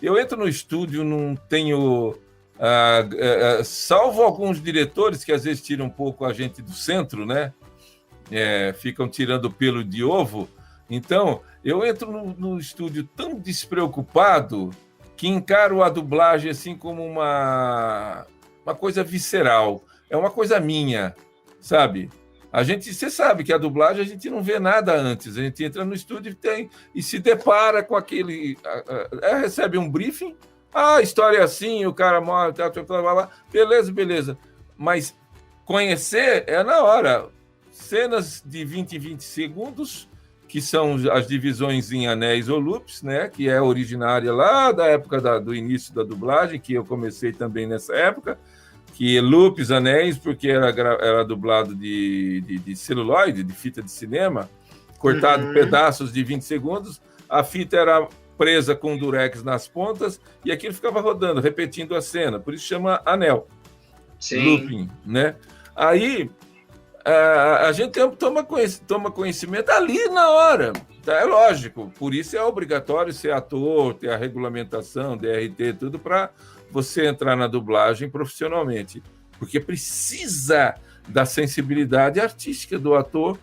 Eu entro no estúdio, não tenho... salvo alguns diretores que às vezes tiram um pouco a gente do centro, né? Ficam tirando pelo de ovo. Então, eu entro no estúdio tão despreocupado que encaro a dublagem assim como uma coisa visceral. É uma coisa minha, sabe? Você sabe que a dublagem a gente não vê nada antes. A gente entra no estúdio e se depara com aquele... recebe um briefing. A história é assim, o cara morre, beleza. Mas conhecer é na hora. Cenas de 20 em 20 segundos, que são as divisões em anéis ou loops, né? Que é originária lá da época do início da dublagem, que eu comecei também nessa época. Que loops, anéis, porque era dublado de celuloide, de fita de cinema, cortado pedaços de 20 segundos, a fita era presa com durex nas pontas, e aquilo ficava rodando, repetindo a cena, por isso chama anel. Sim. Looping, né? Aí, a gente toma conhecimento ali na hora, tá? É lógico, por isso é obrigatório ser ator, ter a regulamentação, DRT, tudo para você entrar na dublagem profissionalmente, porque precisa da sensibilidade artística do ator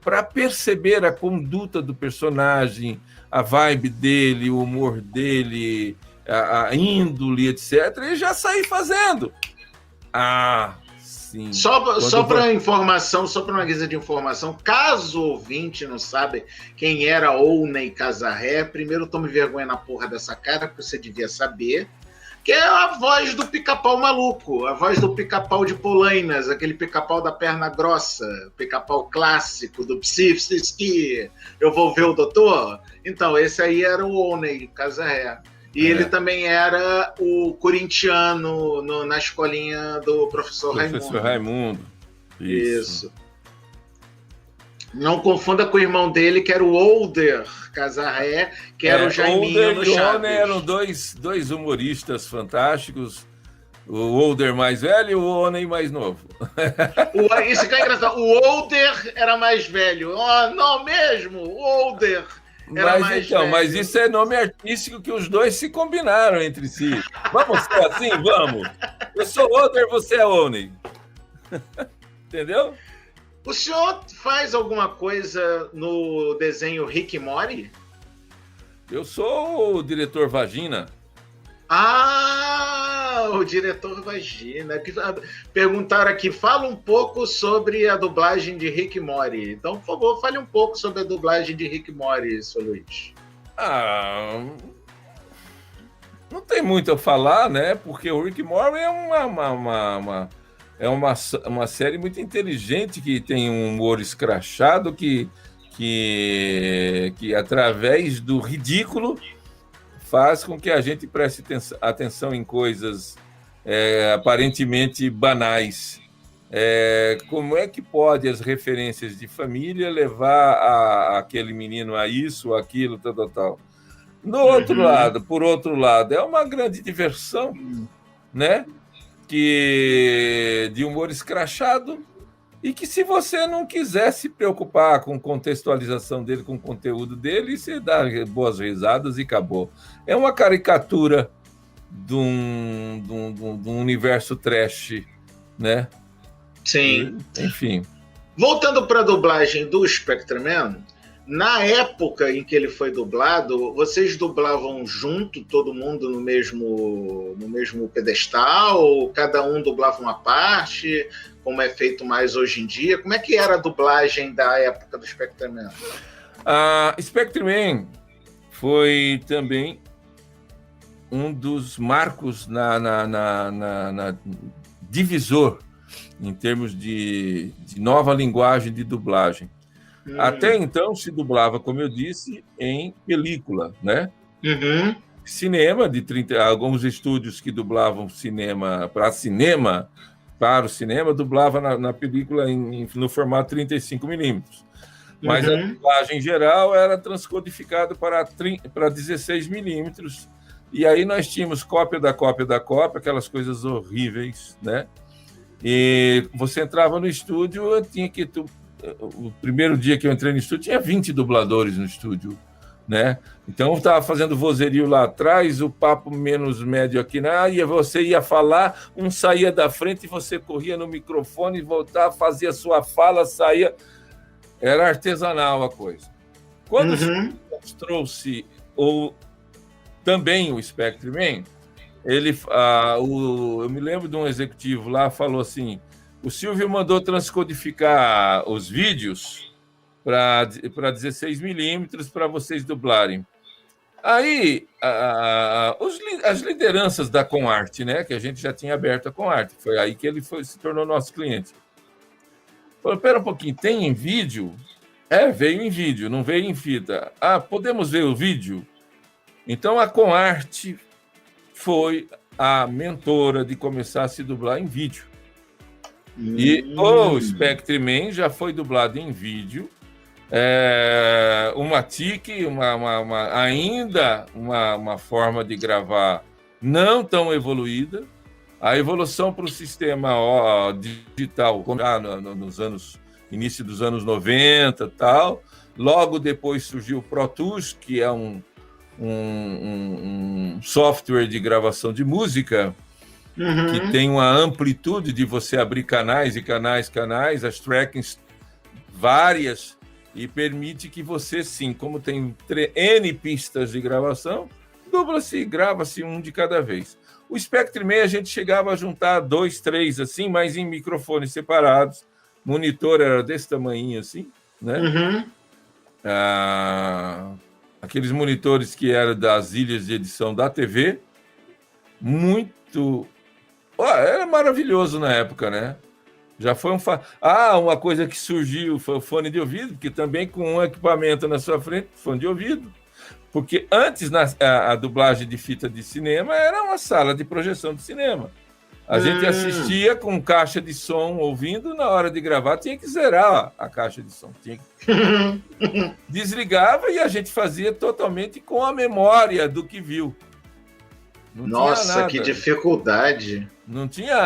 para perceber a conduta do personagem, a vibe dele, o humor dele, a índole, etc., e já sair fazendo. Sim. Só para informação, só para uma guisa de informação, caso o ouvinte não sabe quem era One Casarré, primeiro tome vergonha na porra dessa cara, porque você devia saber. que é a voz do Pica-Pau maluco, a voz do Pica-Pau de Polainas, aquele Pica-Pau da perna grossa, Pica-Pau clássico do Psifsky, eu vou ver o doutor. Então, esse aí era o Oney Casarré. E ele também era o corintiano na escolinha do professor Raimundo. Professor Raimundo. Isso. Não confunda com o irmão dele, que era o Older Casarré, que era o Jaiminho no Older e o Chaves. Oney eram dois humoristas fantásticos. O Older mais velho e o Oney mais novo. Isso que é engraçado. O Older era mais velho. Oh, não mesmo? O Older era mais velho. Mas isso é nome artístico que os dois se combinaram entre si. Vamos ser assim? Vamos. Eu sou Older, você é Oney. Entendeu? O senhor faz alguma coisa no desenho Rick e Morty? Eu sou o diretor Vagina. Ah, o diretor Vagina. Perguntaram aqui, fala um pouco sobre a dublagem de Rick e Morty. Então, por favor, fale um pouco sobre a dublagem de Rick e Morty, seu Luiz. Não tem muito a falar, né? Porque o Rick e Morty é uma série muito inteligente, que tem um humor escrachado, que através do ridículo faz com que a gente preste atenção em coisas aparentemente banais. Como é que pode as referências de família levar aquele menino a isso, aquilo, tal. Por outro lado, é uma grande diversão, né? De humor escrachado, e que, se você não quiser se preocupar com contextualização dele, com o conteúdo dele, você dá boas risadas e acabou. É uma caricatura de um universo trash, né? Sim. Enfim. Voltando para a dublagem do Spectreman, na época em que ele foi dublado, vocês dublavam junto, todo mundo no mesmo pedestal, ou cada um dublava uma parte, como é feito mais hoje em dia? Como é que era a dublagem da época do Spectreman? Spectreman foi também um dos marcos na divisor em termos de nova linguagem de dublagem. Até então se dublava, como eu disse, em película, né? Uhum. Cinema, alguns estúdios que dublavam cinema para o cinema, dublava na película no formato 35mm. Mas a dublagem geral era transcodificada para 16mm. E aí nós tínhamos cópia da cópia da cópia, aquelas coisas horríveis, né? E você entrava no estúdio, eu tinha que... O primeiro dia que eu entrei no estúdio, tinha 20 dubladores no estúdio, né? Então eu estava fazendo vozerio lá atrás, o papo menos médio aqui, e você ia falar, um saía da frente e você corria no microfone, voltava, fazia sua fala, saía. Era artesanal a coisa. Quando se trouxe também o Spectreman, eu me lembro de um executivo lá, falou assim: o Silvio mandou transcodificar os vídeos para 16mm para vocês dublarem. Aí, as lideranças da Comarte, né, que a gente já tinha aberto a Comarte, foi aí que ele se tornou nosso cliente. Falou: espera um pouquinho, tem em vídeo? Veio em vídeo, não veio em fita. Podemos ver o vídeo? Então, a Comarte foi a mentora de começar a se dublar em vídeo. E o Spectreman já foi dublado em vídeo. Uma TIC, ainda uma forma de gravar não tão evoluída. A evolução para o sistema digital, já início dos anos 90 tal. Logo depois surgiu o Pro Tools, que é um software de gravação de música, que tem uma amplitude de você abrir canais e canais, as trackings várias, e permite que você, sim, como tem N pistas de gravação, dubla-se, grava-se um de cada vez. O Spectreman a gente chegava a juntar 2, 3, assim, mas em microfones separados. Monitor era desse tamanhinho, assim, né? Aqueles monitores que eram das ilhas de edição da TV, muito... era maravilhoso na época, né? Já foi uma coisa que surgiu foi o fone de ouvido, que também com um equipamento na sua frente, fone de ouvido. Porque antes a dublagem de fita de cinema era uma sala de projeção de cinema. A gente assistia com caixa de som ouvindo, na hora de gravar tinha que zerar a caixa de som. Desligava e a gente fazia totalmente com a memória do que viu. Não Nossa, que dificuldade. Não tinha...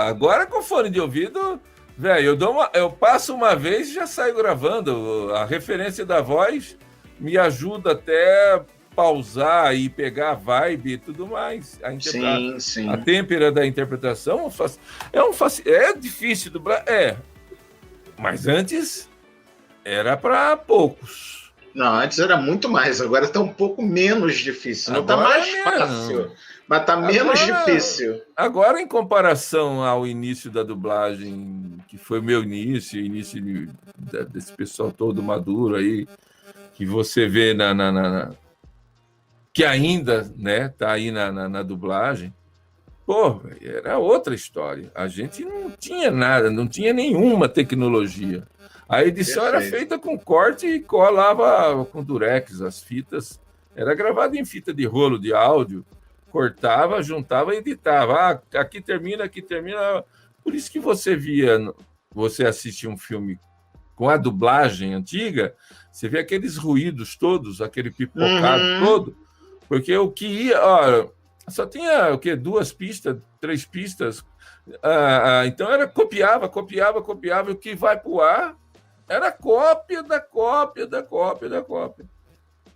Agora com fone de ouvido, velho, eu passo uma vez e já saio gravando. A referência da voz me ajuda até pausar e pegar a vibe e tudo mais. Sim. A têmpera da interpretação é difícil dublar, mas antes era para poucos. Não, antes era muito mais, agora está um pouco menos difícil. Não está mais fácil, mas está menos difícil. Agora, em comparação ao início da dublagem, que foi meu início desse pessoal todo maduro aí, que você vê que ainda, né, tá aí na dublagem, era outra história. A gente não tinha nada, não tinha nenhuma tecnologia. A edição era feita com corte e colava com durex. As fitas era gravada em fita de rolo de áudio, cortava, juntava e editava. Aqui termina. Por isso que você assiste um filme com a dublagem antiga, você vê aqueles ruídos todos, aquele pipocado todo, porque o que ia... só tinha o quê? 2 pistas, 3 pistas. Então era copiava, e o que vai para o ar era cópia da cópia.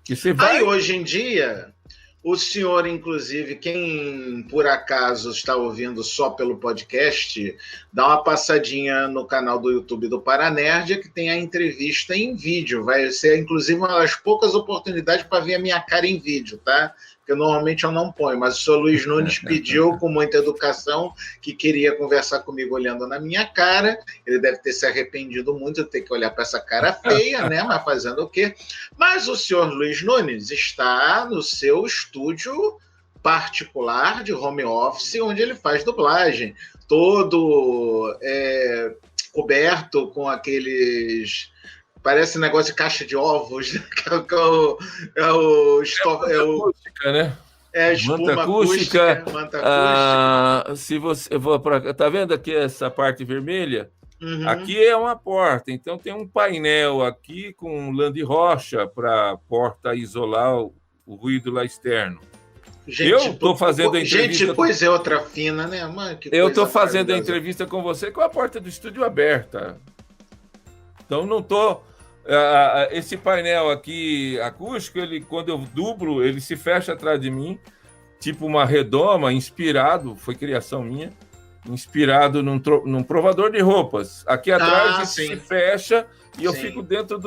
Que você vai... Aí, hoje em dia, o senhor, inclusive, quem por acaso está ouvindo só pelo podcast, dá uma passadinha no canal do YouTube do Paranerd, que tem a entrevista em vídeo. Vai ser, inclusive, uma das poucas oportunidades para ver a minha cara em vídeo, tá? Porque normalmente eu não ponho, mas o senhor Luiz Nunes pediu com muita educação que queria conversar comigo olhando na minha cara. Ele deve ter se arrependido muito de ter que olhar para essa cara feia, né? Mas fazendo o quê? Mas o senhor Luiz Nunes está no seu estúdio particular de home office, onde ele faz dublagem. Todo coberto com aqueles... Parece um negócio de caixa de ovos, né? Acústica, né? Espuma acústica. Se você tá vendo aqui essa parte vermelha? Uhum. Aqui é uma porta, então tem um painel aqui com lã de rocha para a porta isolar o ruído lá externo. Gente, eu estou fazendo a entrevista... Gente, pois é outra fina, né? Mano, eu estou fazendo a entrevista com você com a porta do estúdio aberta. Então não estou... esse painel aqui acústico, quando eu dublo, ele se fecha atrás de mim, tipo uma redoma, inspirado, foi criação minha, inspirado num provador de roupas. Aqui atrás se fecha e eu fico dentro de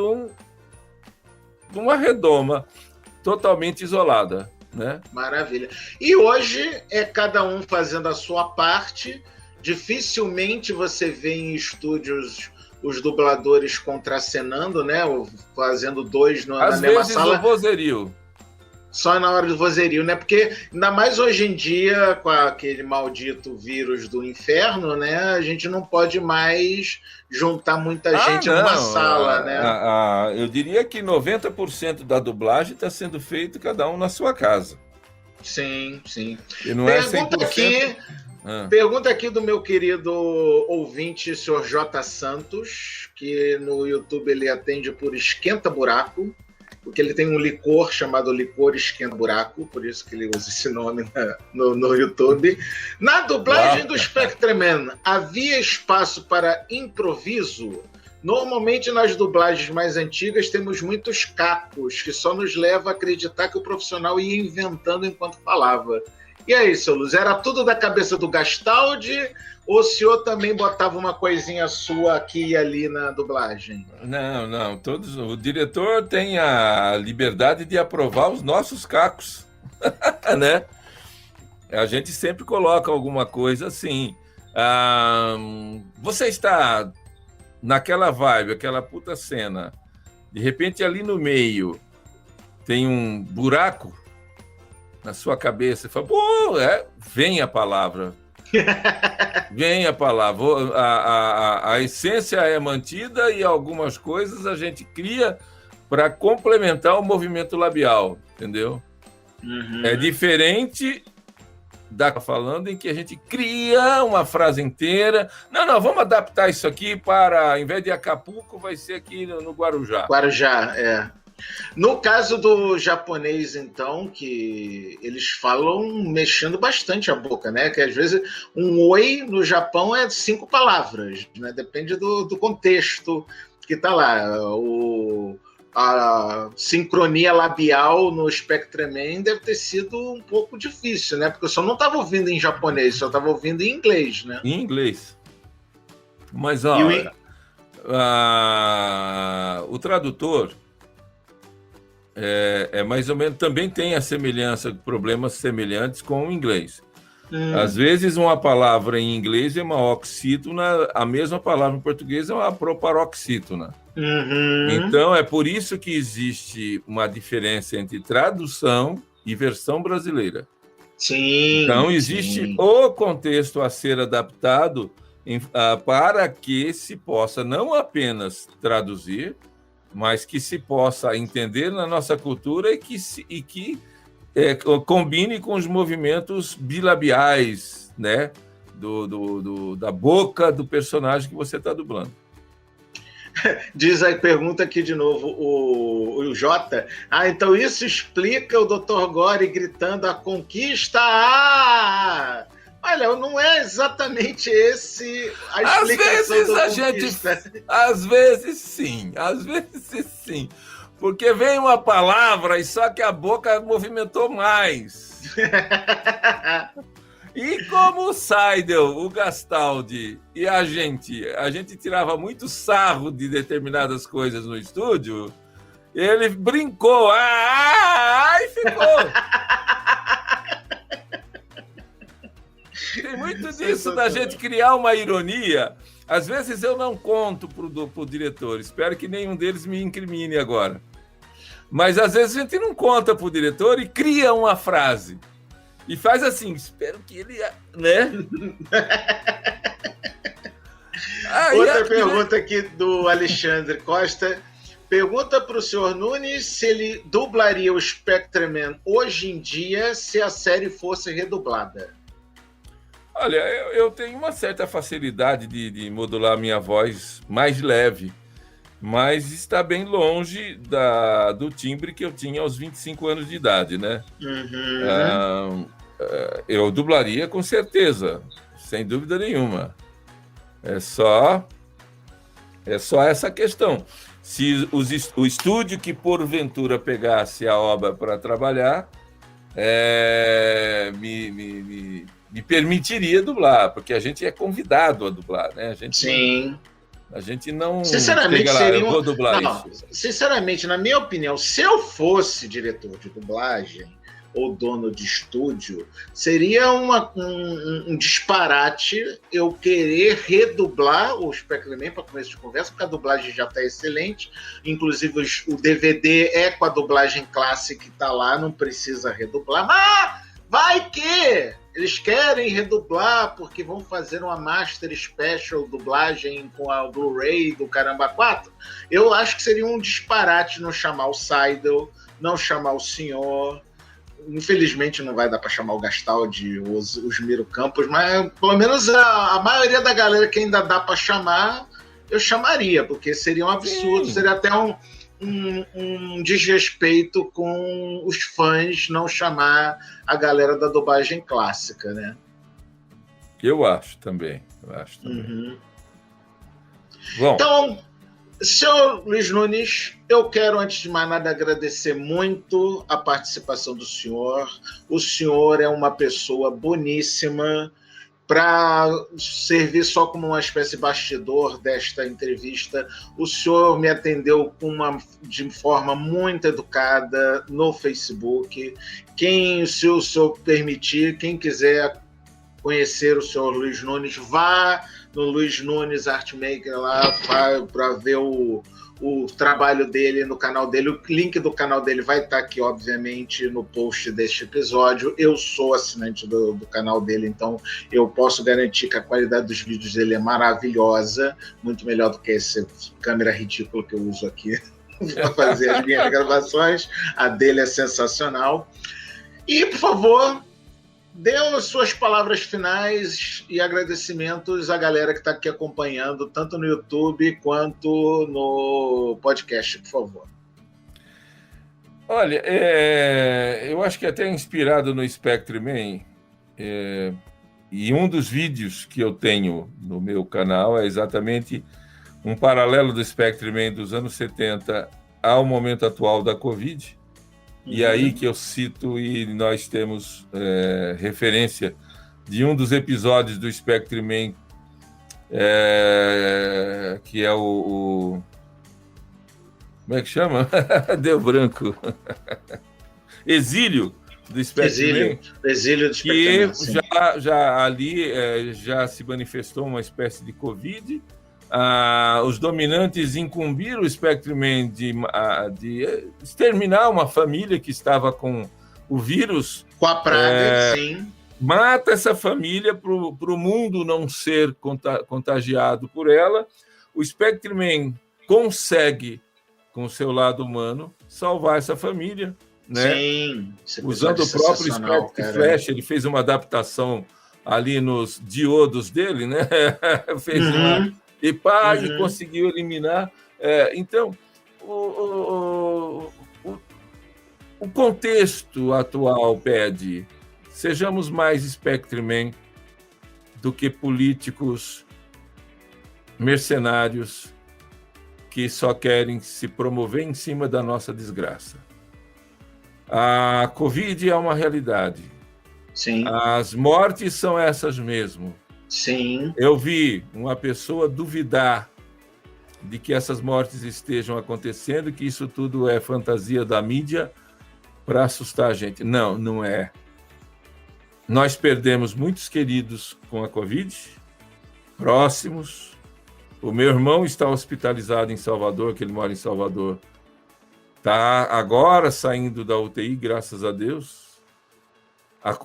uma redoma totalmente isolada, né? Maravilha. E hoje é cada um fazendo a sua parte. Dificilmente você vê em estúdios os dubladores contracenando, né? Ou fazendo 2 na mesma sala. Às vezes no vozerio. Só na hora do vozerio, né? Porque, ainda mais hoje em dia, com aquele maldito vírus do inferno, né? A gente não pode mais juntar muita gente numa sala, né? Eu diria que 90% da dublagem está sendo feito cada um na sua casa. Sim. E não Pergunta é 100%... Pergunta aqui do meu querido ouvinte, senhor J. Santos, que no YouTube ele atende por Esquenta Buraco, porque ele tem um licor chamado Licor Esquenta Buraco, por isso que ele usa esse nome no YouTube. Na dublagem do Spectreman, havia espaço para improviso? Normalmente nas dublagens mais antigas temos muitos cacos, que só nos leva a acreditar que o profissional ia inventando enquanto falava. E aí, seu Luz, era tudo da cabeça do Gastaldi ou o senhor também botava uma coisinha sua aqui e ali na dublagem? Não. O diretor tem a liberdade de aprovar os nossos cacos, né? A gente sempre coloca alguma coisa assim. Você está naquela vibe, aquela puta cena, de repente ali no meio tem um buraco. na sua cabeça, fala, pô, vem a palavra. Vem a palavra. A essência é mantida e algumas coisas a gente cria para complementar o movimento labial, entendeu? Uhum. É diferente da falando em que a gente cria uma frase inteira. Não, vamos adaptar isso aqui para, em vez de Acapulco, vai ser aqui no Guarujá. Guarujá, é. No caso do japonês, então, que eles falam mexendo bastante a boca, né? Que às vezes um oi no Japão é 5 palavras, né? Depende do contexto que tá lá. A sincronia labial no Spectreman deve ter sido um pouco difícil, né? Porque eu só não estava ouvindo em japonês, só estava ouvindo em inglês, né? Em inglês. Mas, ó, o tradutor é mais ou menos, também tem a semelhança, problemas semelhantes com o inglês. Às vezes uma palavra em inglês é uma oxítona, a mesma palavra em português é uma proparoxítona. Uhum. Então é por isso que existe uma diferença entre tradução e versão brasileira. Sim. Então existe o contexto a ser adaptado para que se possa não apenas traduzir, mas que se possa entender na nossa cultura e que combine com os movimentos bilabiais, né? Da boca do personagem que você está dublando. Diz aí, pergunta aqui de novo o Jota. Então isso explica o Dr. Gore gritando a conquista. Olha, não é exatamente esse a explicação às vezes às vezes sim. Porque vem uma palavra e só que a boca movimentou mais. E como o Seidel, o Gastaldi e a gente tirava muito sarro de determinadas coisas no estúdio, ele brincou, e ficou. Tem muito disso da gente criar uma ironia. Às vezes eu não conto pro diretor, espero que nenhum deles me incrimine agora. Mas às vezes a gente não conta pro diretor e cria uma frase. E faz assim, espero que ele, né? Outra pergunta aqui do Alexandre Costa. Pergunta para o senhor Nunes se ele dublaria o Spectreman hoje em dia se a série fosse redublada. Olha, eu tenho uma certa facilidade de modular a minha voz mais leve, mas está bem longe do timbre que eu tinha aos 25 anos de idade, né? Uhum. Eu dublaria com certeza, sem dúvida nenhuma. É só essa questão. Se o estúdio que porventura pegasse a obra para trabalhar me permitiria dublar, porque a gente é convidado a dublar, né? A gente não... Sinceramente, eu vou dublar isso. Sinceramente, na minha opinião, se eu fosse diretor de dublagem ou dono de estúdio, seria um disparate eu querer redublar o Spectreman para começo de conversa, porque a dublagem já está excelente, inclusive o DVD é com a dublagem clássica que está lá, não precisa redublar, mas vai que eles querem redublar porque vão fazer uma Master Special dublagem com a Blu-ray do Caramba 4. Eu acho que seria um disparate não chamar o Seidel, não chamar o senhor. Infelizmente não vai dar para chamar o Gastaldi ou os Miro Campos, mas pelo menos a maioria da galera que ainda dá para chamar, eu chamaria, porque seria um absurdo, seria até um desrespeito com os fãs não chamar a galera da dublagem clássica, né? Eu acho também. Uhum. Bom, então, senhor Luiz Nunes, eu quero, antes de mais nada, agradecer muito a participação do senhor. O senhor é uma pessoa boníssima. Para servir só como uma espécie de bastidor desta entrevista, o senhor me atendeu de forma muito educada no Facebook. Se o senhor permitir, quem quiser conhecer o senhor Luiz Nunes, vá no Luiz Nunes Artmaker lá para ver o o trabalho dele no canal dele. O link do canal dele vai estar aqui, obviamente, no post deste episódio. Eu sou assinante do canal dele, então eu posso garantir que a qualidade dos vídeos dele é maravilhosa, muito melhor do que essa câmera ridícula que eu uso aqui para fazer as minhas gravações. A dele é sensacional. E, por favor, dê as suas palavras finais e agradecimentos à galera que está aqui acompanhando, tanto no YouTube quanto no podcast, por favor. Olha, eu acho que até inspirado no Spectre Man, e um dos vídeos que eu tenho no meu canal é exatamente um paralelo do Spectre Man dos anos 70 ao momento atual da Covid. E aí que eu cito, e nós temos referência de um dos episódios do Spectre Man, que é o... Como é que chama? Deu branco. Exílio do Spectre Man. Exílio do Spectre Man, sim. Já ali já se manifestou uma espécie de Covid. Os dominantes incumbiram o Spectre Man de exterminar uma família que estava com o vírus. Com a praga, sim. Mata essa família para o mundo não ser contagiado por ela. O Spectre Man consegue, com o seu lado humano, salvar essa família. Né? Sim. Usando o próprio Spectre Flash, ele fez uma adaptação ali nos diodos dele, né? Fez uma... E conseguiu eliminar. Então, o contexto atual pede: sejamos mais Spectre Man do que políticos mercenários que só querem se promover em cima da nossa desgraça. A Covid é uma realidade. Sim. As mortes são essas mesmo. Sim. Eu vi uma pessoa duvidar de que essas mortes estejam acontecendo, que isso tudo é fantasia da mídia para assustar a gente. Não, não é. Nós perdemos muitos queridos com a Covid, próximos. O meu irmão está hospitalizado em Salvador, que ele mora em Salvador. Está agora saindo da UTI, graças a Deus.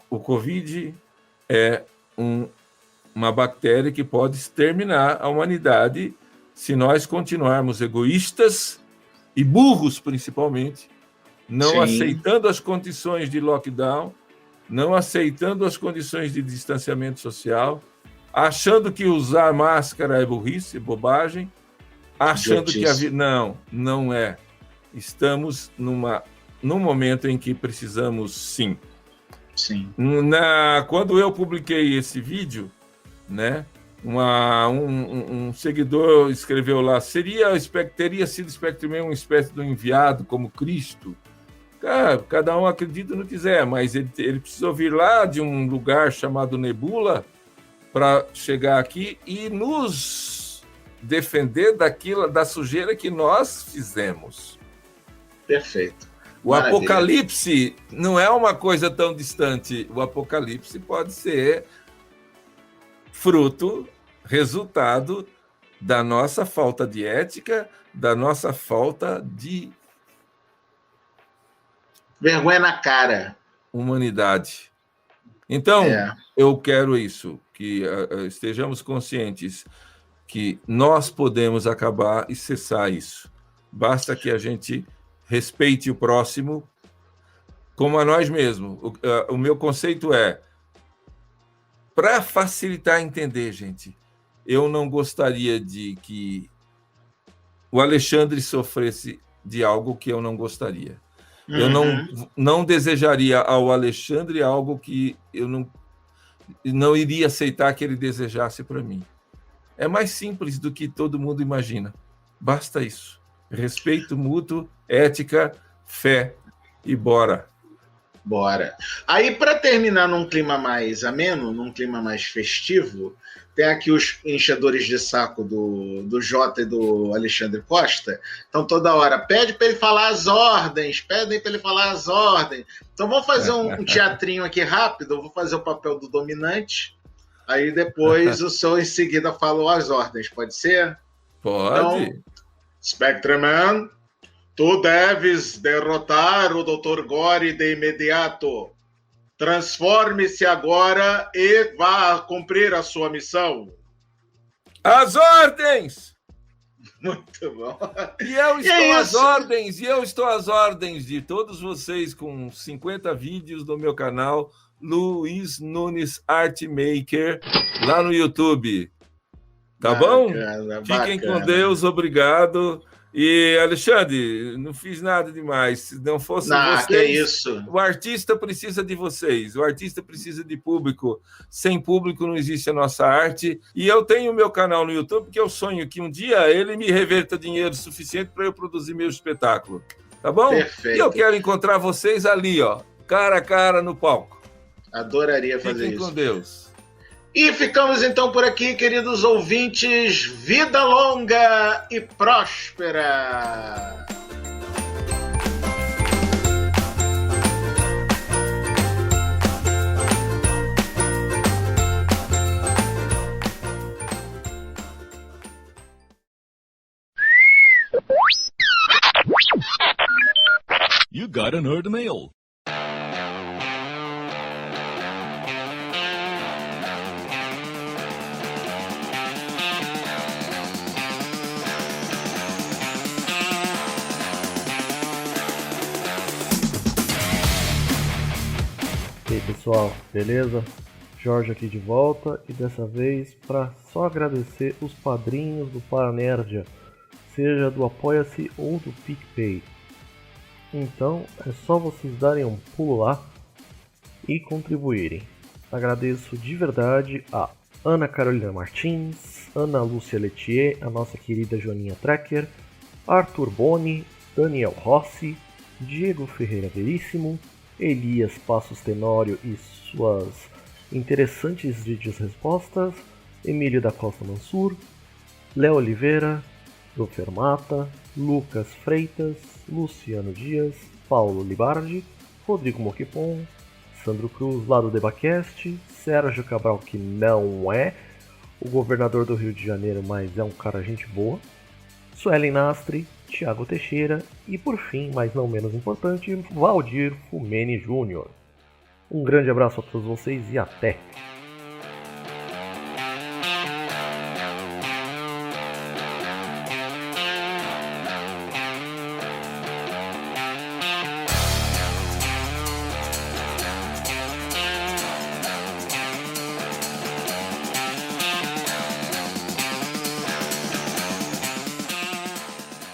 O Covid é uma bactéria que pode exterminar a humanidade se nós continuarmos egoístas e burros, principalmente, não aceitando as condições de lockdown, não aceitando as condições de distanciamento social, achando que usar máscara é burrice, bobagem, achando que a vida... Não é. Estamos num momento em que precisamos, sim. Sim. Quando eu publiquei esse vídeo, né? Um seguidor escreveu lá: teria sido Spectre Man uma espécie de um enviado como Cristo? Cada um acredita no que quiser, mas ele precisou vir lá de um lugar chamado Nebula para chegar aqui e nos defender da sujeira que nós fizemos. Perfeito. O Apocalipse não é uma coisa tão distante. O Apocalipse pode ser resultado da nossa falta de ética, da nossa falta de vergonha na cara. Humanidade. Então, eu quero isso, que estejamos conscientes que nós podemos acabar e cessar isso. Basta que a gente respeite o próximo como a nós mesmos. O meu conceito é: para facilitar entender, gente, eu não gostaria de que o Alexandre sofresse de algo que eu não gostaria. Eu não desejaria ao Alexandre algo que eu não iria aceitar que ele desejasse para mim. É mais simples do que todo mundo imagina. Basta isso. Respeito mútuo, ética, fé e bora. Bora. Aí, para terminar num clima mais ameno, num clima mais festivo, tem aqui os enchedores de saco do Jota e do Alexandre Costa. Então, toda hora, pede para ele falar as ordens, pedem para ele falar as ordens. Então, vamos fazer um teatrinho aqui rápido, eu vou fazer o papel do dominante, aí depois o senhor em seguida fala as ordens, pode ser? Pode. Então, Spectreman, tu deves derrotar o Dr. Gore de imediato. Transforme-se agora e vá cumprir a sua missão. Às ordens! Muito bom. E eu E estou é às isso. ordens, e eu estou às ordens de todos vocês com 50 vídeos no meu canal Luiz Nunes Artmaker lá no YouTube. Tá bom? Fiquem com Deus, obrigado. E, Alexandre, não fiz nada demais. Se não fosse vocês, que isso. o artista precisa de vocês, o artista precisa de público. Sem público não existe a nossa arte. E eu tenho o meu canal no YouTube, porque eu sonho que um dia ele me reverta dinheiro suficiente para eu produzir meu espetáculo. Tá bom? Perfeito. E eu quero encontrar vocês ali, ó, cara a cara no palco. Adoraria fazer Fiquem isso. com Deus. E ficamos então por aqui, queridos ouvintes. Vida longa e próspera! You got a nerd mail. E aí pessoal, beleza? Jorge aqui de volta e dessa vez para só agradecer os padrinhos do Paranerdia, seja do Apoia-se ou do PicPay. Então é só vocês darem um pulo lá e contribuírem. Agradeço de verdade a Ana Carolina Martins, Ana Lúcia Letier, a nossa querida Joaninha Trecker, Arthur Boni, Daniel Rossi, Diego Ferreira Veríssimo, Elias Passos Tenório e suas interessantes vídeos-respostas, Emílio da Costa Mansur, Léo Oliveira, Dofer Mata, Lucas Freitas, Luciano Dias, Paulo Libardi, Rodrigo Moquepon, Sandro Cruz lá do Debacast, Sérgio Cabral, que não é o governador do Rio de Janeiro, mas é um cara gente boa, Suelen Nastre, Thiago Teixeira e, por fim, mas não menos importante, Valdir Fumene Júnior. Um grande abraço a todos vocês e até!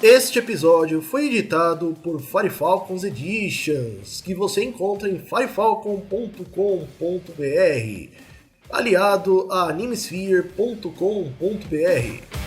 Este episódio foi editado por Firefalcons Editions, que você encontra em firefalcon.com.br, aliado a animesphere.com.br.